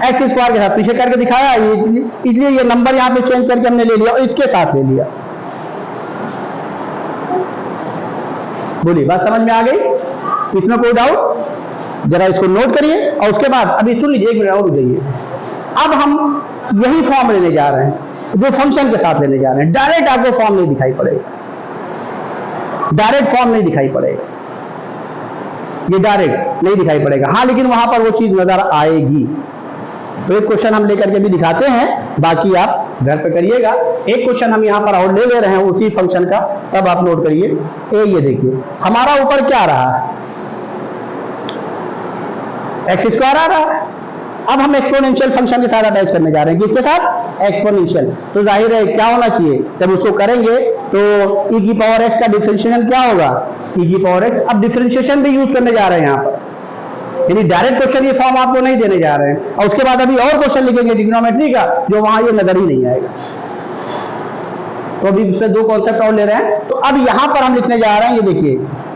एक्स स्क्वायर के साथ पीछे करके दिखाया, इसलिए ये नंबर यहां पे चेंज करके हमने ले लिया और इसके साथ ले लिया। बोलिए, बात समझ में आ गई, इसमें कोई डाउट, जरा इसको नोट करिए। और उसके बाद अभी सुन लीजिए, 1 मिनट और रुक जाइए। अब हम यही फॉर्म लेने जा रहे हैं जो फंक्शन के साथ लेने जा रहे हैं, डायरेक्ट आपको फॉर्म नहीं दिखाई पड़ेगा, डायरेक्ट फॉर्म नहीं दिखाई पड़ेगा, ये डायरेक्ट नहीं दिखाई पड़ेगा। हाँ, लेकिन वहां पर वो चीज नजर आएगी। तो एक क्वेश्चन हम लेकर के भी दिखाते हैं, बाकी आप घर पे करिएगा। एक क्वेश्चन हम यहाँ पर और ले रहे हैं उसी फंक्शन का, तब आप नोट करिए। ये देखिए हमारा ऊपर क्या आ रहा है, एक्स स्क्वायर आ रहा है। अब हम एक्सपोनेंशियल फंक्शन के साथ अटैच करने जा रहे हैं, किसके साथ, एक्सपोनेंशियल। तो जाहिर है क्या होना चाहिए, जब उसको करेंगे तो e की पावर x का डिफरेंशिएशन क्या होगा, e की पावर x। अब डिफरेंशिएशन भी यूज करने जा रहे हैं यहाँ पर, यानी डायरेक्ट क्वेश्चन ये फॉर्म आपको नहीं देने जा रहे हैं। और उसके बाद अभी और क्वेश्चन लिखेंगे ट्रिग्नोमेट्री का, जो वहां ये नजर ही नहीं आएगा। तो अभी इसमें दो कॉन्सेप्ट और ले रहे हैं। तो अब यहां पर हम लिखने जा रहे हैं, ये देखिए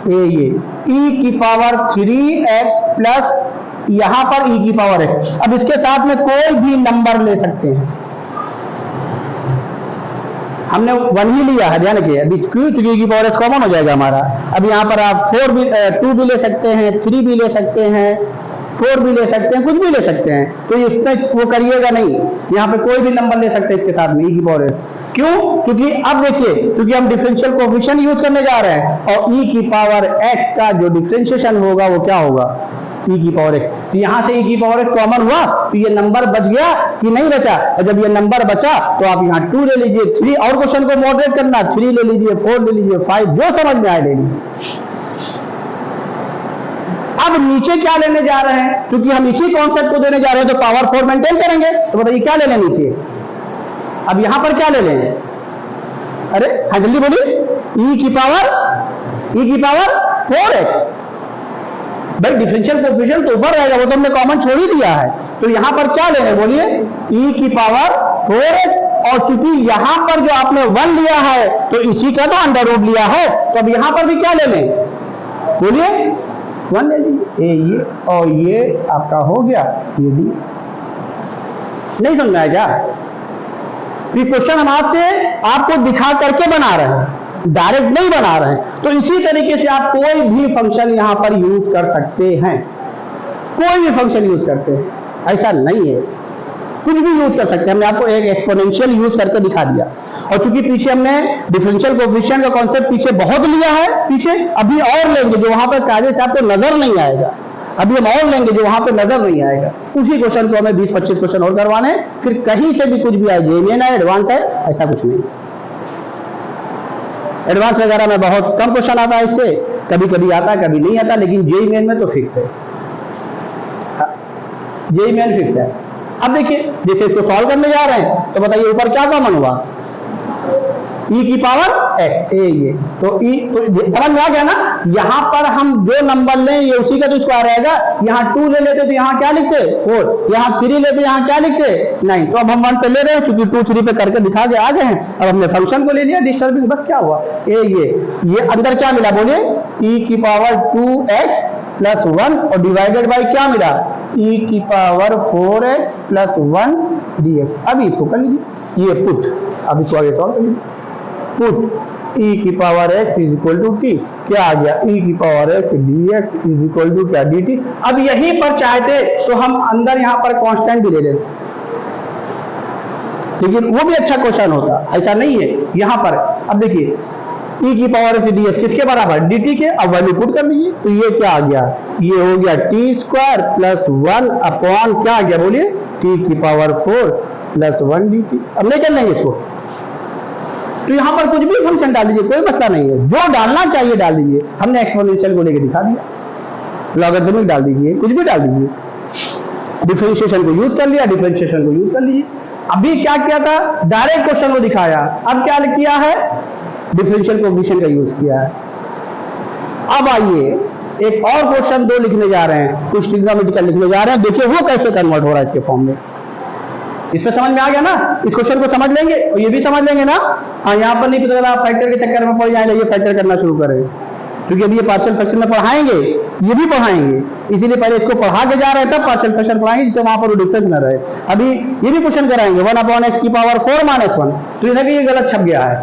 ये e की पावर 3x प्लस यहां पर e की पावर x। अब इसके साथ में कोई भी नंबर ले सकते हैं, हमने 1 ही लिया है, ध्यान रखिए। अभी क्यों, चूंकि e की पावर x कॉमन हो जाएगा हमारा। अब यहाँ पर आप 2 भी ले सकते हैं, 3 भी ले सकते हैं, 4 भी ले सकते हैं, कुछ भी ले सकते हैं। तो इसमें वो करिएगा नहीं, यहाँ पे कोई भी नंबर ले सकते हैं इसके साथ में e की पावर x। क्यों, क्योंकि अब देखिए, क्योंकि हम डिफरेंशियल कोएफिशिएंट यूज करने जा रहे हैं, और e की पावर x का जो डिफरेंशिएशन होगा वो क्या होगा, e की पावर x। तो यहां से e की पावर x कॉमन हुआ, तो ये नंबर बच गया कि नहीं बचा। और जब ये नंबर बचा तो आप यहाँ 2 ले लीजिए, 3 और क्वेश्चन को मॉडरेट करना, 3 ले लीजिए, 4 ले लीजिए, 5 जो समझ में आए ले लीजिए। अब नीचे क्या लेने जा रहे हैं, क्योंकि हम इसी कॉन्सेप्ट को देने जा रहे हैं, तो पावर 4 मेंटेन करेंगे। तो बताइए क्या ले लें नीचे, अब यहां पर क्या ले लें, अरे हाँ जल्दी बोलिए, e की पावर 4x। भाई डिफरेंशियल कोएफिशिएंट तो ऊपर रहेगा, वो तो हमने कॉमन छोड़ ही दिया है। तो यहां पर क्या ले रहे बोलिए, e की पावर 4x। और चूंकि यहां पर जो आपने 1 लिया है तो इसी का तो अंडर रूट लिया है, तो अब यहां पर भी क्या ले लें, बोलिए 1 ले लीजिए। ये और ये आपका हो गया, ये भी नहीं समझ में आया क्या। ये क्वेश्चन हम आपको दिखा करके बना रहे हैं, डायरेक्ट नहीं बना रहे हैं। तो इसी तरीके से आप कोई भी फंक्शन यहां पर यूज कर सकते हैं, कोई भी फंक्शन यूज करते हैं, ऐसा नहीं है, कुछ भी यूज कर सकते हैं। हमने आपको एक एक्सपोनेंशियल यूज करके दिखा दिया। और चूंकि पीछे हमने डिफरेंशियल कोएफिशिएंट का कॉन्सेप्ट पीछे बहुत लिया है, पीछे अभी और लेंगे जो वहां पर कायदे से आपको नजर नहीं आएगा। अभी हम और लेंगे जो वहां पे नजर नहीं आएगा। उसी क्वेश्चन को हमें 20-25 क्वेश्चन और करवाने, फिर कहीं से भी कुछ भी आए, जेईई है, एडवांस है, ऐसा कुछ नहीं। एडवांस वगैरह में बहुत कम क्वेश्चन आता है, इससे कभी कभी आता है, कभी नहीं आता, लेकिन जेईई मेन में तो फिक्स है, जेईई मेन फिक्स है। अब देखिए जैसे इसको सॉल्व करने जा रहे हैं, तो बताइए ऊपर क्या कॉमन हुआ, e की पावर x। ये तो e तो समझ में आ गया ना। यहां पर हम जो नंबर लें ये उसी का तो स्क्वायर रहेगा। यहाँ 2 ले लेते तो यहाँ क्या लिखते 4, यहाँ 3 लेते यहाँ क्या लिखते 9। तो अब हम 1 पे ले रहे हैं, चूंकि 2 3 पे करके दिखा के आ गए हैं। अब हमने फंक्शन को ले लिया, डिस्टर्बिंग, बस क्या हुआ, ये अंदर क्या मिला बोलिए, e की पावर 2x प्लस 1, और डिवाइडेड बाई क्या मिला, e की पावर 4x प्लस 1 dx। अभी इसको कर लीजिए, ये पुट, अब इसको आगे सॉल्व कर लीजिए। पुट e की power x is equal to t, क्या आ गया, e की power x dx is equal to क्या, dt। अब यहीं पर चाहते तो हम अंदर यहां पर कांस्टेंट भी ले लेते, लेकिन वो भी अच्छा क्वेश्चन होता, ऐसा नहीं है। यहां पर अब देखिए e की पावर x dx किसके बराबर, dt के। अब वैल्यू पुट कर दीजिए, तो ये क्या आ गया, ये हो गया t स्क्वायर प्लस 1 अपॉन क्या आ गया बोलिए, t की पावर 4 प्लस 1 dt। अब नहीं कर लेंगे इसको, तो यहां पर कुछ भी फंक्शन डाल दीजिए, कोई मसला नहीं है, जो डालना चाहिए डाल दीजिए। हमने एक्सपोनेंशियल को लेकर दिखा दिया, लॉगरिथमिक डाल दीजिए, कुछ भी डाल दीजिए, डिफरेंशिएशन को यूज कर लिया, डिफरेंशिएशन को यूज कर लीजिए। अभी क्या किया था, डायरेक्ट क्वेश्चन को दिखाया, अब क्या किया है, डिफरेंशियल कोएफिशिएंट का यूज किया है। अब आइए एक और क्वेश्चन 2 लिखने जा रहे हैं, कुछ ट्रिग्नोमेट्रिकल लिखने जा रहे हैं, देखिए वो कैसे कन्वर्ट हो रहा है इसके फॉर्म में। इसमें समझ में आ गया ना, इस क्वेश्चन को समझ लेंगे और ये भी समझ लेंगे ना। हाँ, यहाँ पर नहीं पता आप फैक्टर के चक्कर में पड़ जाएंगे, ये फैक्टर करना शुरू करें, क्योंकि अभी ये पार्शियल फ्रैक्शन में पढ़ाएंगे, ये भी पढ़ाएंगे, इसीलिए पहले इसको पढ़ा के जा रहे हैं, तब पार्शियल फ्रैक्शन पढ़ाएंगे, जिससे वहां पर वो डिफरेंस न रहे। अभी ये भी क्वेश्चन कराएंगे 1/x की पावर 4 - 1, तो इधर भी ये गलत छप गया है,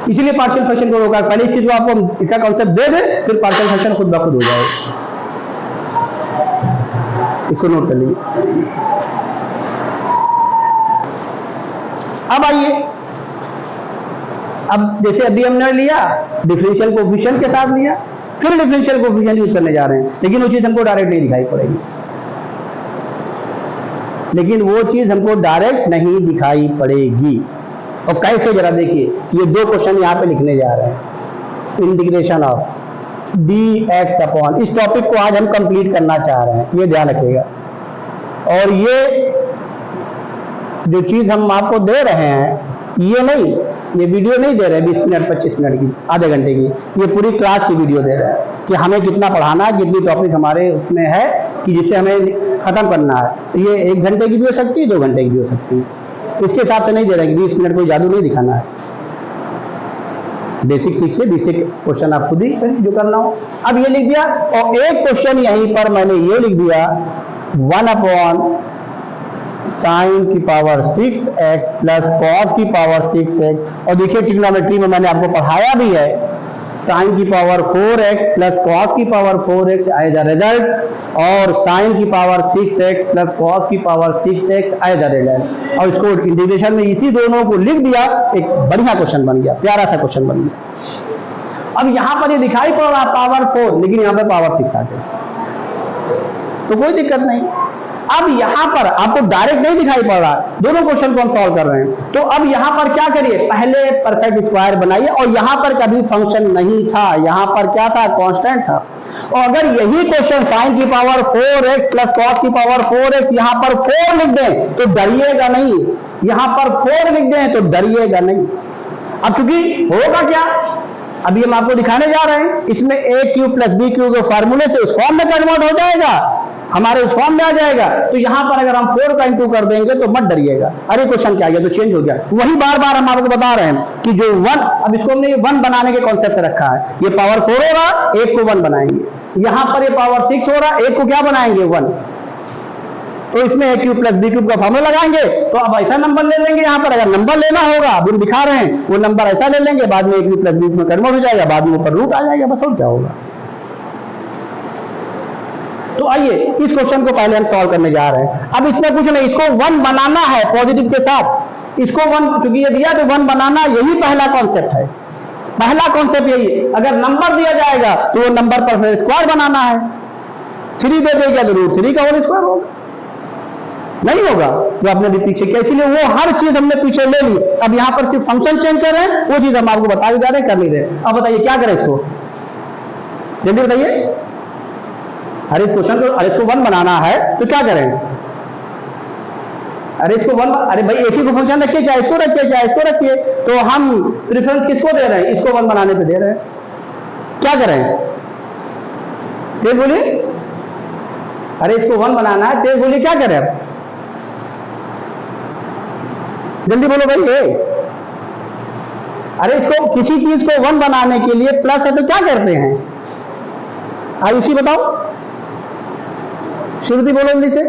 इसीलिए पार्शियल फ्रैक्शन को रोका। पहले इस चीज को आपको इसका कॉन्सेप्ट दे दे, फिर पार्शियल फ्रैक्शन खुद ब खुद हो जाए। इसको नोट कर लीजिए। अब आइए अब जैसे अभी हमने लिया डिफरेंशियल कोफिशिएंट के साथ लिया, फिर डिफरेंशियल कोफिशिएंट यूज करने जा रहे हैं, लेकिन वो चीज हमको डायरेक्ट नहीं दिखाई पड़ेगी, लेकिन वो चीज हमको डायरेक्ट नहीं दिखाई पड़ेगी। और कैसे, जरा देखिए, ये दो क्वेश्चन यहाँ पे लिखने जा रहे हैं। इंटीग्रेशन ऑफ dx अपॉन, इस टॉपिक को आज हम कंप्लीट करना चाह रहे हैं, ये ध्यान रखिएगा। और ये जो चीज हम आपको दे रहे हैं, ये नहीं, ये वीडियो नहीं दे रहे 20 मिनट 25 मिनट की, आधे घंटे की, ये पूरी क्लास की वीडियो दे रहे हैं कि हमें कितना पढ़ाना है, कितनी टॉपिक हमारे उसमें है कि जिसे हमें खत्म करना है। तो ये 1 घंटे की भी हो सकती है, 2 घंटे की भी हो सकती है, इसके हिसाब से नहीं दे रहे कि 20 मिनट कोई जादू नहीं दिखाना है। बेसिक सीखिए, बेसिक क्वेश्चन आप खुद ही जो करना हो। अब ये लिख दिया, और एक क्वेश्चन यहीं पर मैंने ये लिख दिया 1 अपॉन साइन की पावर 6x प्लस कॉस की पावर 6x। और देखिए ट्रिग्नोमेट्री में मैंने आपको पढ़ाया भी है, साइन की पावर 4x प्लस कॉस की power 4x as a result, और साइन की पावर 6x प्लस कॉस की power 6x as a result. और इसको इंटीग्रेशन में इसी दोनों को लिख दिया, एक बढ़िया क्वेश्चन बन गया, प्यारा सा क्वेश्चन बन गया। अब यहां पर ये दिखाई पड़ रहा पावर 4, लेकिन यहां पर पावर 6 आ गया, तो कोई दिक्कत नहीं। अब यहां पर आपको डायरेक्ट नहीं दिखाई पड़ रहा, दोनों क्वेश्चन को हम सॉल्व कर रहे हैं। तो अब यहां पर क्या करिए, पहले परफेक्ट स्क्वायर बनाइए, और यहां पर कभी फंक्शन नहीं था, यहां पर क्या था, कांस्टेंट था। और अगर यही क्वेश्चन साइन की पावर 4x प्लस कॉस की पावर 4x यहां पर 4 लिख दें तो डरिएगा नहीं, यहां पर 4 लिख दें तो डरिएगा नहीं। अब चूंकि होगा क्या, अभी हम आपको दिखाने जा रहे हैं, इसमें a cube plus B cube के फार्मूले से उस फॉर्म में कन्वर्ट हो जाएगा, हमारे उस फॉर्म में आ जाएगा। तो यहां पर अगर हम 4 का इंटू कर देंगे तो मत डरिएगा, अरे क्वेश्चन क्या आ गया, तो चेंज हो गया। वही बार बार हम आपको बता रहे हैं कि जो 1, अब इसको हमने 1 बनाने के कॉन्सेप्ट से रखा है, ये पावर 4 हो रहा, 1 को 1 बनाएंगे, यहां पर ये पावर 6 हो रहा, 1 को क्या बनाएंगे, 1। तो इसमें a cube plus B cube का फॉर्मूला लगाएंगे, तो अब ऐसा नंबर ले लेंगे, यहां पर अगर नंबर लेना होगा, अभी हम दिखा रहे हैं, वो नंबर ऐसा ले लेंगे, बाद में a cube plus B cube में कन्वर्ट हो जाएगा, बाद में ऊपर रूट आ जाएगा, बस और क्या होगा। तो आइए इस क्वेश्चन को पहले हम सॉल्व करने जा रहे हैं। अब इसमें कुछ नहीं, इसको 1 बनाना है पॉजिटिव के साथ, इसको 1, क्योंकि ये दिया तो 1 बनाना, यही पहला कॉन्सेप्ट है, पहला कॉन्सेप्ट यही है। अगर नंबर दिया जाएगा तो वो नंबर पर फिर स्क्वायर बनाना है, 3 दे देगा तो रूट 3 का होल स्क्वायर होगा, नहीं होगा जो आपने भी पीछे किया, इसलिए वो हर चीज हमने पीछे ले ली। अब यहां पर सिर्फ फंक्शन चेंज कर रहे हैं, वो चीज हम आपको बता जा रहे हैं, कर नहीं रहे। अब बताइए क्या करें इसको, जल्दी बताइए। अरे इस क्वेश्चन को, अरे इसको 1 बनाना है तो क्या करें, अरे इसको 1, अरे भाई एक ही को फंक्शन रखिए, चाहे इसको रखिए चाहे इसको रखिए, तो हम प्रेफरेंस किसको दे रहे हैं, इसको 1 बनाने पे दे रहे हैं। क्या करें, तेज बोलिए, अरे इसको 1 बनाना है, तेज बोलिए, क्या करें अब, जल्दी बोलो भाई। अरे इसको, किसी चीज को 1 बनाने के लिए प्लस है तो क्या करते हैं, आयुषी बताओ, श्रुति बोलो जल्दी से।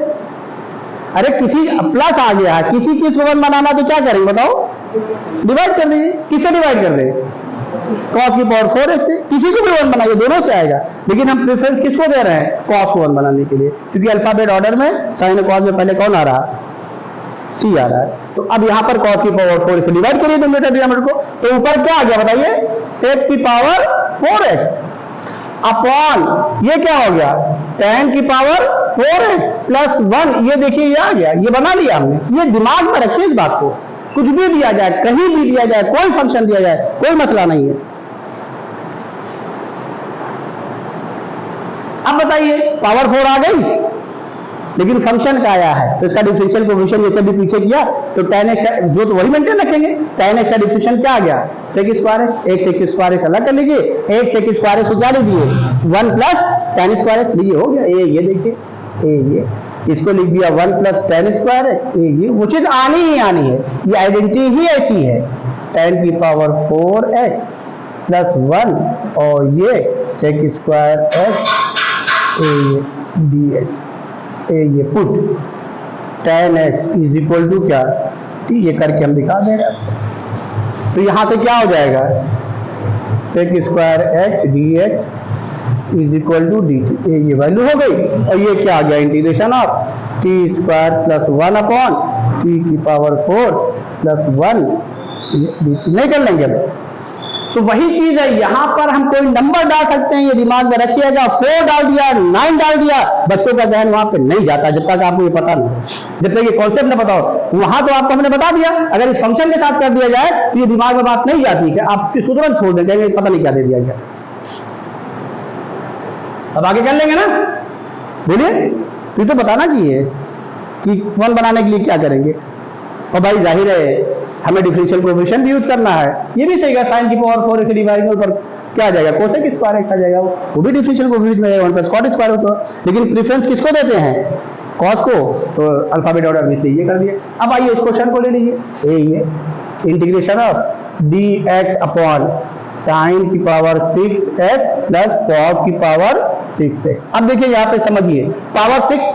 अरे किसी प्लस आ गया, किसी चीज को 1 बनाना तो क्या करेंगे बताओ, डिवाइड कर दीजिए। किससे डिवाइड कर दें, cos की पावर 4x से, किसी को भी 1 बनाइए, दोनों से आएगा, लेकिन हम प्रेफरेंस किसको दे रहे हैं, cos को 1 बनाने के लिए, क्योंकि अल्फाबेट ऑर्डर में साइन और cos में पहले कौन आ रहा, c आ रहा है। तो अब यहां पर cos की पावर 4 से डिवाइड करिए डिनोमिनेटर को, तो ऊपर क्या आ गया बताइए, sec की पावर 4x अपॉन ये क्या हो गया, tan की पावर 4x प्लस 1, ये देखिए ये आ गया, ये बना लिया हमने। ये दिमाग में रखिए इस बात को, कुछ भी दिया जाए, कहीं भी दिया जाए, कोई फंक्शन दिया जाए, कोई मसला नहीं है। अब बताइए पावर 4 आ गई, लेकिन फंक्शन का आया है, तो इसका डिफरेंशियल कोएफिशिएंट जैसे भी पीछे किया तो tan x जो तो वही मेंटेन रखेंगे। tan x का डिफरेंशियल क्या आ गया, sec स्क्वायर x, एक sec स्क्वायर x अलग कर लीजिए, एक sec स्क्वायर x क्या लीजिए, 1 प्लस tan स्क्वायर x, लीजिए हो गया। ये देखिए, ये इसको लिख दिया 1 प्लस tan स्क्वायर x, ये वो चीज आनी ही आनी है, ये आइडेंटिटी ही ऐसी है, tan की पावर 4x प्लस 1 और ये sec स्क्वायर x dx, ये put tan x is equal to क्या, ये करके हम दिखा दे रहे हैं। तो यहां से क्या हो जाएगा, sec square x dx is equal to dt, ये वैल्यू हो गई। और ये क्या आ गया, integration of t square plus 1 upon t की पावर 4 प्लस 1 dt। नहीं कर लेंगे अब, तो वही चीज है, यहां पर हम कोई नंबर डाल सकते हैं, ये दिमाग में रखिएगा। 4 डाल दिया, 9 डाल दिया, बच्चों का ध्यान वहां पे नहीं जाता जब तक आपको ये पता नहीं हो, जब तक ये कॉन्सेप्ट न पता हो। वहां तो आपको हमने बता दिया, अगर इस फंक्शन के साथ कर दिया जाए तो ये दिमाग में बात नहीं जाती है, आप तुरंत छोड़ देंगे, पता नहीं क्या दे दिया गया। अब आगे कर लेंगे ना, बोलिए। ये तो बताना चाहिए कि 1 बनाने के लिए क्या करेंगे। और भाई जाहिर है हमें डिफरेंशियल कोएफिशिएंट भी यूज करना है, ये भी सही है। साइन की पावर 4 से डिवाइड पर क्या आ जाएगा, कोसेक स्क्वायर एक्स आ जाएगा, वो भी डिफरेंशियल कोएफिशिएंट में 1 प्लस कॉट स्क्वायर होता है। लेकिन प्रेफरेंस किसको देते हैं, कॉस को, तो अल्फाबेट ऑर्डर में से ये कर दिए। अब आइए इस क्वेश्चन को ले लीजिए, ये integration of dx upon sine की पावर 6x प्लस कॉस की पावर 6x। अब देखिए यहाँ पे समझिए, पावर 6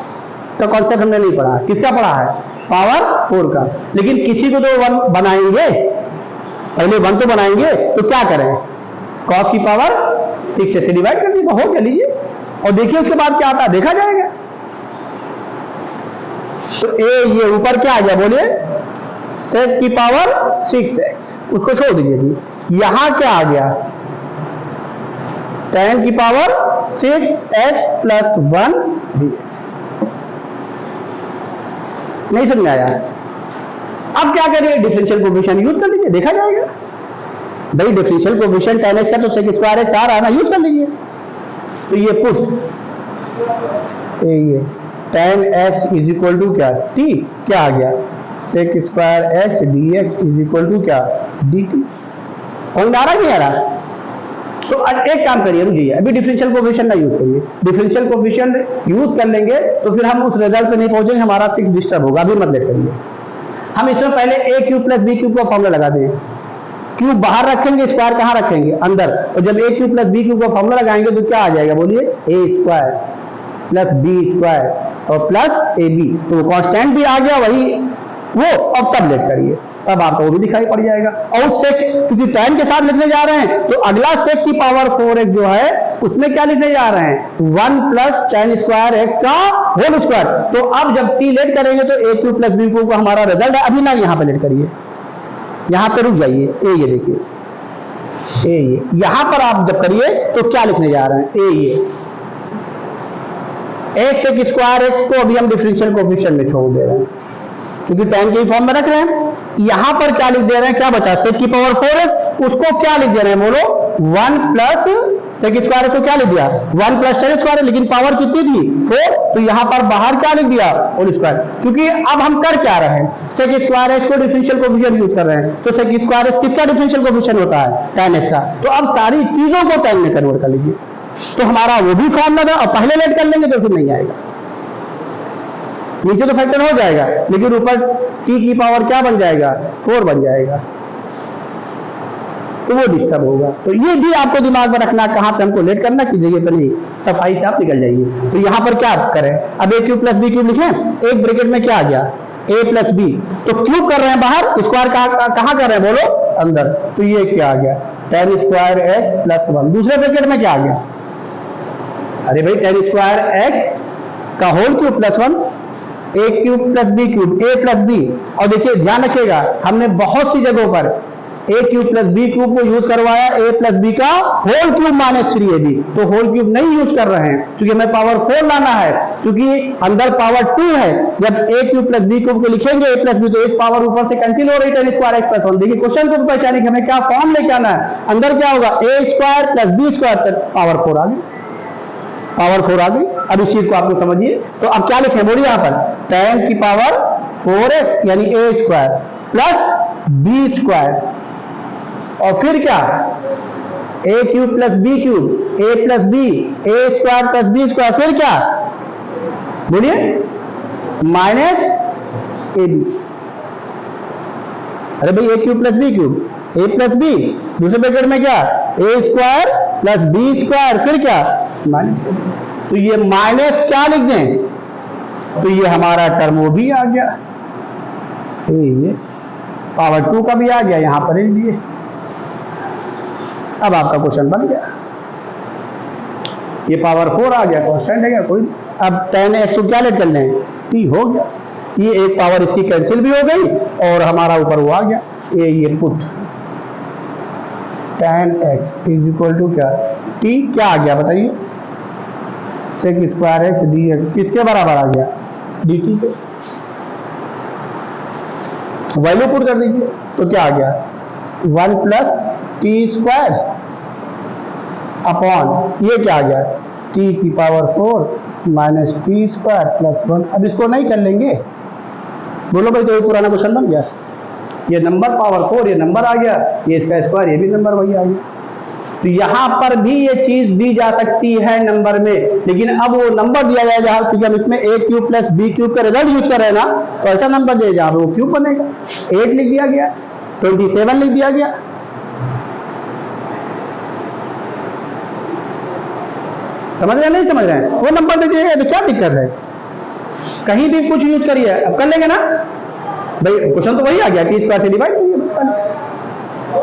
का कॉन्सेप्ट हमने नहीं पढ़ा, किसका पढ़ा है, पावर 4 का। लेकिन किसी को तो 1 बनाएंगे, पहले 1 तो बनाएंगे, तो क्या करें, कॉस की पावर 6 से डिवाइड कर दीजिए, हो लीजिए और देखिए उसके बाद क्या आता है, देखा जाएगा। तो ये ऊपर क्या आ गया, बोलिए, सेक की पावर 6x, उसको छोड़ दीजिए जी। यहां क्या आ गया, tan की पावर 6x प्लस 1 dx। नहीं समझ में आया। अब क्या करिए, डिफरेंशियल कोएफिशिएंट यूज कर लीजिए, देखा जाएगा। भाई डिफरेंशियल कोएफिशिएंट tan x का तो sec स्क्वायर x आ रहा है ना, यूज कर लीजिए। तो ये पुट ये tan x is equal to क्या, t, क्या आ गया, sec square x dx is equal to क्या, dt। समझ आ रहा नहीं आ रहा। तो एक काम करिए, रुकिए, अभी डिफरेंशियल कोएफिशिएंट ना यूज करिए। डिफरेंशियल कोएफिशिएंट यूज कर लेंगे तो फिर हम उस रिजल्ट पे नहीं पहुंचेंगे, हमारा 6 डिस्टर्ब होगा। अभी मत लेट करिए, हम इसमें पहले a cube plus B cube का फॉर्मूला लगा दें। क्यूब बाहर रखेंगे, स्क्वायर कहां रखेंगे, अंदर। और जब a cube plus B cube का फॉर्मूला लगाएंगे तो क्या आ जाएगा, बोलिए, a square plus B square और प्लस ab। तो कांस्टेंट भी आ गया वही वो। अब तब लेट करिए, तब आपको वो भी दिखाई पड़ जाएगा। और सेक, क्योंकि टाइम के साथ लिखने जा रहे हैं, तो अगला सेक की पावर 4x जो है उसमें क्या लिखने जा रहे हैं, 1 प्लस tan स्क्वायर x का होल स्क्वायर। तो अब जब t लेट करेंगे तो a cube plus B cube का हमारा रिजल्ट है। अभी ना यहाँ पे लेट करिए, यहाँ पे रुक जाइए, ये देखिए, ये यहां पर आप जब करिए तो क्या लिखने जा रहे हैं, ये x सेक स्क्वायर x को अभी हम डिफरेंशियल कोएफिशिएंट में छोड़ दे रहे हैं क्योंकि tan के फॉर्म में रख रहे हैं। यहां पर क्या लिख दे रहे हैं, क्या बचा, सेक की पावर 4x, उसको क्या लिख दे रहे हैं, बोलो, 1 प्लस सेक स्क्वायर को क्या लिख दिया, 1 प्लस tan स्क्वायर, लेकिन पावर कितनी थी, 4। तो यहां पर बाहर क्या लिख दिया, होल स्क्वायर। क्योंकि अब हम कर क्या रहे हैं, सेक स्क्वायर x को डिफरेंशियल कोएफिशिएंट यूज कर रहे हैं। तो सेक स्क्वायर x किसका डिफरेंशियल कोएफिशिएंट होता है, tan x का। तो अब सारी चीजों को tan में कन्वर्ट कर लीजिए, तो हमारा वो भी फॉर्म लगा। और पहले लेट कर लेंगे तो फिर नहीं आएगा, नीचे तो फैक्टर हो जाएगा, लेकिन ऊपर t की पावर क्या बन जाएगा, 4 बन जाएगा, तो वो डिस्टर्ब होगा। तो ये भी आपको दिमाग में रखना, कहां पे हमको लेट करना, की जगह पर नहीं, सफाई से आप निकल जाइए। तो यहां पर क्या करें, अब a cube plus B cube लिखें, एक ब्रैकेट में क्या आ गया, a प्लस बी, तो क्यूब कर रहे हैं बाहर, स्क्वायर कहां कर रहे हैं, बोलो, अंदर। तो ये क्या आ गया, tan स्क्वायर x प्लस 1। दूसरे ब्रैकेट में क्या आ गया, अरे भाई tan स्क्वायर x का whole cube plus 1, a cube plus B cube, a plus B. और देखिए ध्यान रखिएगा, हमने बहुत सी जगहों पर a cube plus B cube को यूज करवाया, a प्लस बी का होल क्यूब माइनस 3ab। तो होल क्यूब नहीं यूज कर रहे हैं क्योंकि हमें पावर 4 लाना है, क्योंकि अंदर पावर 2 है। जब a cube plus B cube को लिखेंगे a प्लस बी, तो एक पावर ऊपर से कैंसिल हो रही है, tan स्क्वायर x प्लस 1। देखिए क्वेश्चन को पहचाने कि हमें क्या फॉर्म लेके आना है, अंदर क्या होगा, a square plus B square, power 4 आ गई, पावर 4 आ गई। अब इस चीज को आपको समझिए। तो अब क्या लिखें, बोलिए, यहाँ पर tan की पावर 4x यानी a square plus B square, और फिर क्या, a cube plus B cube, a plus B, a square plus B square, फिर क्या, बोलिए, माइनस ए बी। अरे भाई a cube plus B cube, a plus B, दूसरे ब्रैकेट में क्या, a square plus B square, फिर क्या, माइनस। तो ये माइनस क्या लिख दें, तो ये हमारा टर्म वो भी आ गया, ये पावर 2 का भी आ गया, यहां पर लिख दिए। अब आपका क्वेश्चन बन गया, ये पावर 4 आ गया, कांस्टेंट है कोई। अब tan x को क्या लेट कर लें, t हो गया, ये एक पावर इसकी कैंसिल भी हो गई और हमारा ऊपर वो आ गया, ये put tan x is equal to क्या, t क्या आ गया बताइए, sec स्क्वायर एक्स dx किसके बराबर आ गया, dt के। वैल्यू पुट कर दीजिए तो क्या आ गया, 1 प्लस टी स्क्वायर अपॉन ये क्या आ गया, t की power 4 minus T square plus 1। अब इसको नहीं कर लेंगे, बोलो भाई, तो ये पुराना क्वेश्चन बन गया। ये नंबर पावर 4, ये नंबर आ गया, ये इसका स्क्वायर, ये भी नंबर वही आ गया। तो यहाँ पर भी ये चीज दी जा सकती है नंबर में, लेकिन अब वो नंबर दिया जाएगा क्योंकि हम इसमें a cube plus B cube का रिजल्ट यूज कर रहे हैं ना, तो ऐसा नंबर दे जहाँ पे वो क्यूब बनेगा। 8 लिख दिया गया, 27 लिख दिया गया। समझ रहे हैं नहीं समझ रहे हैं, वो नंबर दे दिएगा तो क्या दिक्कत है, कहीं भी कुछ यूज करिए। अब कर लेंगे ना भाई, क्वेश्चन तो वही आ गया, टी स्क्वायर से डिवाइड करिए बस खाली।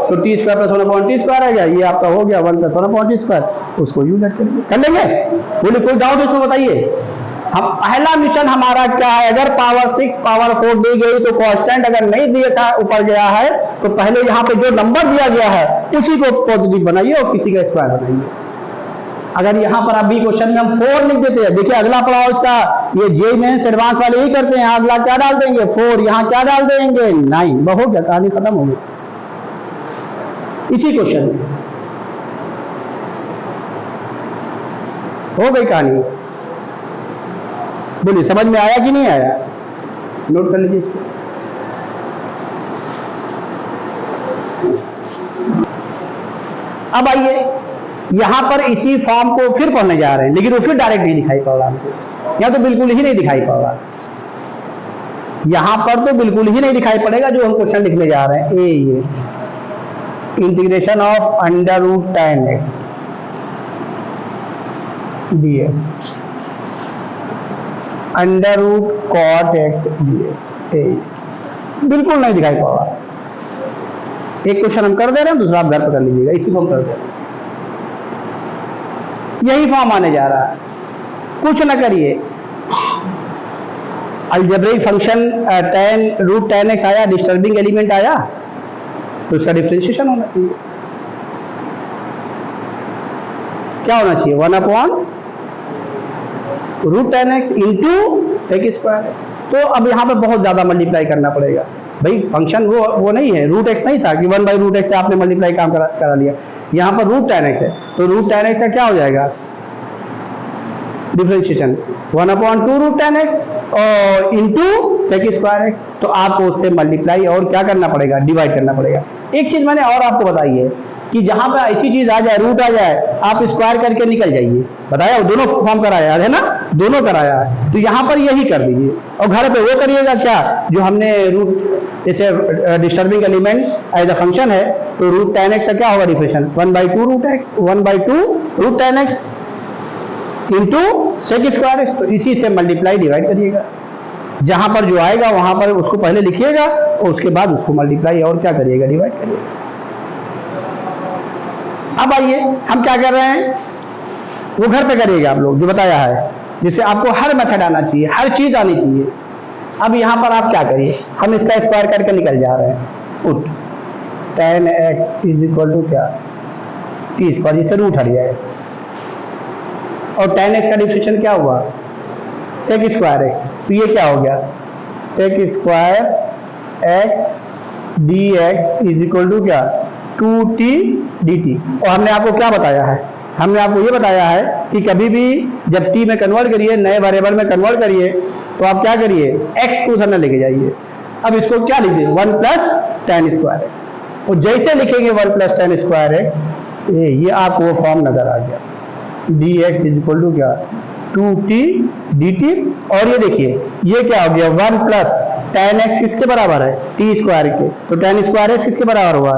तो T square plus 1/t square आ गया, ये आपका हो गया 1 प्लस 1/t स्क्वायर, उसको यूज करेंगे, कर लेंगे। बोले कोई डाउट इसमें बताइए। हम पहला मिशन हमारा क्या है, अगर पावर 6 पावर 4 दी गई तो कांस्टेंट अगर नहीं दिया था ऊपर गया है तो पहले यहाँ पे जो नंबर दिया गया है उसी को पॉजिटिव बनाइए और किसी का स्क्वायर बनाइए। अगर यहाँ पर अभी क्वेश्चन में हम 4 लिख देते हैं, देखिए अगला पड़ाव इसका, ये जे मेंस एडवांस वाले ही करते हैं। अगला क्या डाल देंगे 4, यहाँ क्या डाल देंगे 9, वो हो गया, कहानी खत्म हो गई इसी क्वेश्चन में, हो गई कहानी। बोलिए समझ में आया कि नहीं आया, नोट कर लीजिए इसको। अब आइए यहां पर इसी फॉर्म को फिर पढ़ने जा रहे हैं, लेकिन वो फिर डायरेक्ट नहीं दिखाई पड़ रहा हमको, यहां तो बिल्कुल ही नहीं दिखाई पड़ रहा, यहां पर तो बिल्कुल ही नहीं दिखाई पड़ेगा जो हम क्वेश्चन लिखने जा रहे हैं। ये integration of under root tan x dx, under root cot x dx, बिल्कुल नहीं दिखाई पड़ रहा। एक क्वेश्चन हम कर दे रहे हैं, दूसरा आप घर पर कर लीजिएगा, इसी को हम कर दे रहे हैं। यही फॉर्म आने जा रहा है, कुछ ना करिए। Algebraic function tan root tan x आया, डिस्टर्बिंग एलिमेंट आया तो उसका डिफरेंशिएशन होना चाहिए। क्या होना चाहिए, 1/रूट tan x into sec square. तो अब यहाँ पे बहुत ज्यादा मल्टीप्लाई करना पड़ेगा भाई, फंक्शन वो नहीं है, रूट x नहीं था कि 1/√x से आपने मल्टीप्लाई काम करा लिया। यहाँ पर रूट tan x है, तो रूट tan x का क्या हो जाएगा डिफरेंशिएशन, 1/2 tan x और इंटू सेक स्क्वायर x। तो आपको उससे मल्टीप्लाई और क्या करना पड़ेगा, डिवाइड करना पड़ेगा। एक चीज मैंने और आपको बताई है कि जहां पे ऐसी चीज आ जाए, रूट आ जाए, आप स्क्वायर करके निकल जाइए। बताया, दोनों फॉर्म कराया है ना, दोनों कराया है, तो यहाँ पर यही कर दीजिए और घर पे वो करिएगा क्या जो हमने रूट, जैसे disturbing element as a function है तो रूट tan x का क्या होगा differentiation, 1/2 root tan x into sec square x। तो इसी से मल्टीप्लाई डिवाइड करिएगा, जहां पर जो आएगा वहां पर उसको पहले लिखिएगा और उसके बाद उसको मल्टीप्लाई और क्या करिएगा, डिवाइड करिएगा। अब आइए हम क्या कर रहे हैं, वो घर पे करिएगा आप लोग जो बताया है, जिससे आपको हर मेथड आना चाहिए, हर चीज आनी चाहिए। अब यहाँ पर आप क्या करिए, हम इसका स्क्वायर करके निकल जा रहे हैं, put tan x is equal to क्या, टी स्क्वायर, जिससे रूट हट जाए, और tan x का डिफरेंशिएशन क्या हुआ, सेक स्क्वायर x। तो ये क्या हो गया, sec square x dx is equal to क्या, 2t dt। और हमने आपको क्या बताया है, हमने आपको ये बताया है कि कभी भी जब t में कन्वर्ट करिए, नए वेरिएबल में कन्वर्ट करिए, तो आप क्या करिए, x को उधर न लेके जाइए। अब इसको क्या लिखिए, 1 प्लस tan स्क्वायर x, और जैसे लिखेंगे 1 प्लस tan स्क्वायर x, ये आपको वो फॉर्म नजर आ गया, dx इज इक्वल टू क्या, 2t dt। और ये देखिए ये क्या हो गया, 1 प्लस tan x किसके बराबर है, t स्क्वायर के, तो tan स्क्वायर x किसके बराबर हुआ,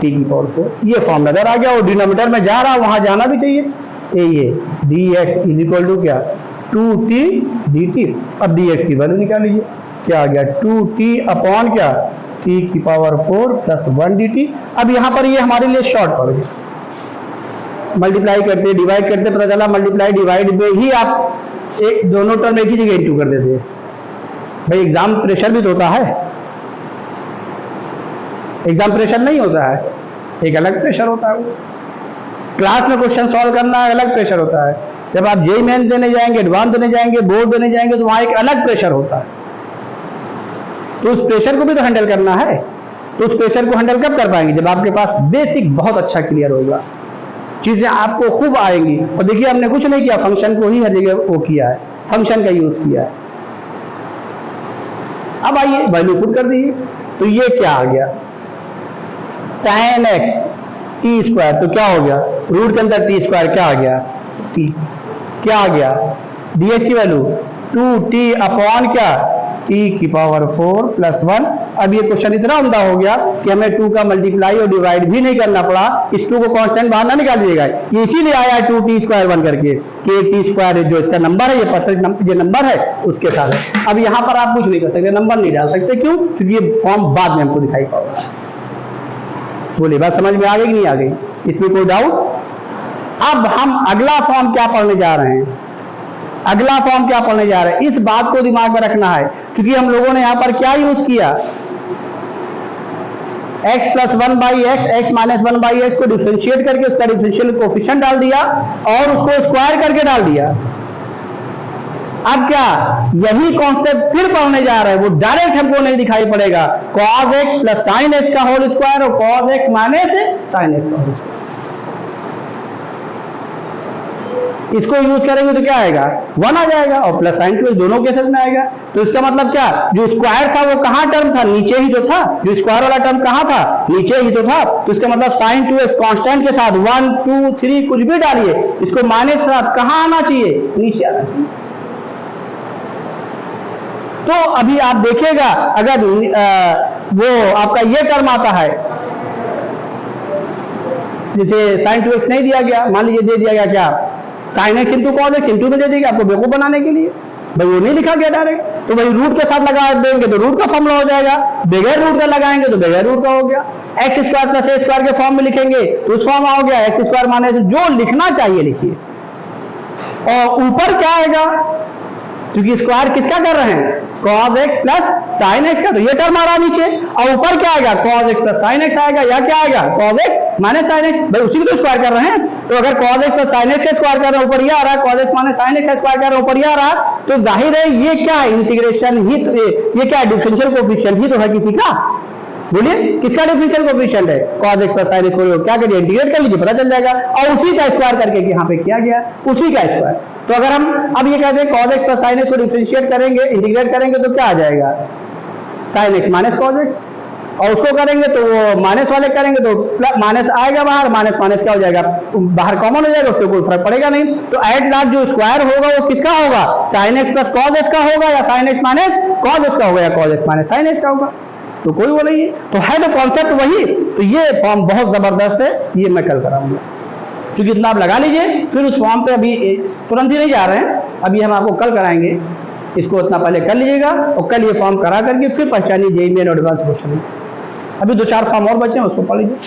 t की पावर 4। ये फॉर्म नजर आ गया, और डिनोमिनेटर में जा रहा, वहां जाना भी चाहिए। ये dx इज इक्वल टू क्या, 2t dt। अब dx की वैल्यू निकाल लीजिए, क्या आ गया, 2t अपॉन क्या, t की पावर 4 प्लस 1 dt। अब यहाँ पर ये हमारे लिए शॉर्ट पड़ गया, मल्टीप्लाई करते डिवाइड करते पता चला मल्टीप्लाई डिवाइड में ही आप एक दोनों टर्म एक ही जगह इंटू कर देते हैं। भाई एग्जाम प्रेशर भी तो होता है, एग्जाम प्रेशर नहीं होता है, एक अलग प्रेशर होता है। वो क्लास में क्वेश्चन सॉल्व करना अलग प्रेशर होता है, जब आप जेईई मेन देने जाएंगे, एडवांस देने जाएंगे, बोर्ड देने जाएंगे, तो वहां एक अलग प्रेशर होता है। तो उस प्रेशर को भी तो हैंडल करना है। तो उस प्रेशर को हैंडल कब कर पाएंगे? जब आपके पास बेसिक बहुत अच्छा क्लियर होगा, चीजें आपको खूब आएंगी। और देखिए हमने कुछ नहीं किया, फंक्शन को ही हर जगह वो किया है, फंक्शन का यूज किया है। अब आइए वैल्यू पुट कर दीजिए। तो ये क्या आ गया? tan x t स्क्वायर, तो क्या हो गया? रूट के अंदर t स्क्वायर क्या आ गया? t। क्या आ गया? ds की वैल्यू 2t अपॉन क्या? t की पावर 4 प्लस 1। अब ये क्वेश्चन इतना उम्दा हो गया कि हमें 2 का मल्टीप्लाई और डिवाइड भी नहीं करना पड़ा। इस 2 को कांस्टेंट बाहर ना निकाल दीजिएगा, ये इसीलिए आया 2t स्क्वायर 1 करके, कि t स्क्वायर जो इसका नंबर है, ये परसेंट ये नंबर है उसके साथ है। अब यहाँ पर आप कुछ नहीं कर सकते, नंबर नहीं डाल सकते। क्यों? क्योंकि ये फॉर्म बाद में हमको दिखाई पड़ेगा। बोलिए बात समझ में आ गई कि नहीं आ गई? इसमें कोई डाउट? अब हम अगला फॉर्म क्या पढ़ने जा रहे हैं? अगला फॉर्म क्या पढ़ने जा रहे हैं, इस बात को दिमाग में रखना है। क्योंकि हम लोगों ने यहां पर क्या यूज किया? x plus 1/x, x minus 1/x को डिफरेंशिएट करके उसका डिफरेंशियल कोएफिशिएंट डाल दिया और उसको स्क्वायर करके डाल दिया। अब क्या यही कॉन्सेप्ट फिर पढ़ने जा रहे हैं, वो डायरेक्ट हमको नहीं दिखाई पड़ेगा। cos x plus sin x का होल स्क्वायर और cos x minus sin x का होल स्क्वायर, इसको यूज करेंगे तो क्या आएगा? 1 आ जाएगा, और प्लस साइन 2 दोनों केसेस में आएगा। तो इसका मतलब क्या? जो स्क्वायर था वो कहां टर्म था? नीचे ही तो था। जो स्क्वायर वाला टर्म कहां था? नीचे ही तो था। तो इसका मतलब साइन 2x कांस्टेंट के साथ 1 2 3 कुछ भी डालिए, इसको माइनस साथ कहां आना चाहिए? नीचे आना चाहिए। तो अभी आप देखिएगा, अगर वो आपका ये टर्म आता है, जैसे साइन 2x नहीं दिया गया, मान लीजिए दे दिया गया क्या? Sine x into cos x into में दे देंगे आपको बेवकूफ बनाने के लिए। भाई वो नहीं लिखा गया डायरेक्ट, तो भाई रूट के साथ लगा देंगे तो रूट का फॉर्मूला हो जाएगा, बगैर रूट का लगाएंगे तो बगैर रूट का हो गया। एक्स स्क्वायर प्लस ए स्क्वायर के फॉर्म में लिखेंगे तो उस फॉर्म हो गया एक्स स्क्वायर माइनस, जो लिखना चाहिए लिखिए। और ऊपर क्या आएगा? क्योंकि स्क्वायर किसका कर रहे हैं? cos x plus sin x का, तो ये टर्म आ रहा नीचे। और ऊपर क्या आएगा? cos x plus sin x आएगा, या क्या आएगा? cos x minus sin x। भाई उसी को तो स्क्वायर कर रहे हैं। तो अगर cos x plus sin x का स्क्वायर कर रहे हैं ऊपर ये आ रहा है, cos x minus sin x का स्क्वायर कर रहे हैं ऊपर ये आ रहा है, तो जाहिर है ये क्या इंटीग्रेशन ही, ये क्या डिफरेंशियल कोएफिशिएंट ही तो है किसी का। बोलिए किसका डिफरेंशियल कोएफिशिएंट है? cos x plus sin x को क्या करिए? इंटीग्रेट कर लीजिए, पता चल जाएगा। और उसी का स्क्वायर करके यहाँ पे किया गया, उसी का स्क्वायर। तो अगर हम अब ये कहते हैं cos x plus sin x को डिफरेंशिएट करेंगे, इंटीग्रेट करेंगे तो क्या आ जाएगा? sin x minus cos x, और उसको करेंगे तो वो माइनस वाले करेंगे तो माइनस आएगा बाहर, माइनस माइनस क्या हो जाएगा? बाहर कॉमन हो जाएगा, उससे कोई फर्क पड़ेगा नहीं। तो एट लास्ट जो स्क्वायर होगा वो किसका होगा? sin x plus cos x का होगा, या sin x minus cos x का होगा, या cos x minus sin x का होगा। तो कोई वो नहीं है, तो है तो कॉन्सेप्ट वही। तो ये फॉर्म बहुत जबरदस्त है, ये मैं कल कराऊंगा। क्योंकि इतना आप लगा लीजिए, फिर उस फॉर्म पे अभी तुरंत ही नहीं जा रहे हैं, अभी हम आपको कल कराएंगे। इसको इतना पहले कर लीजिएगा और कल ये फॉर्म करा करके फिर पहचानिए जेईई मेन और एडवांस क्वेश्चन। अभी 2-4 फॉर्म और बचे हैं, उसको पढ़ लीजिए।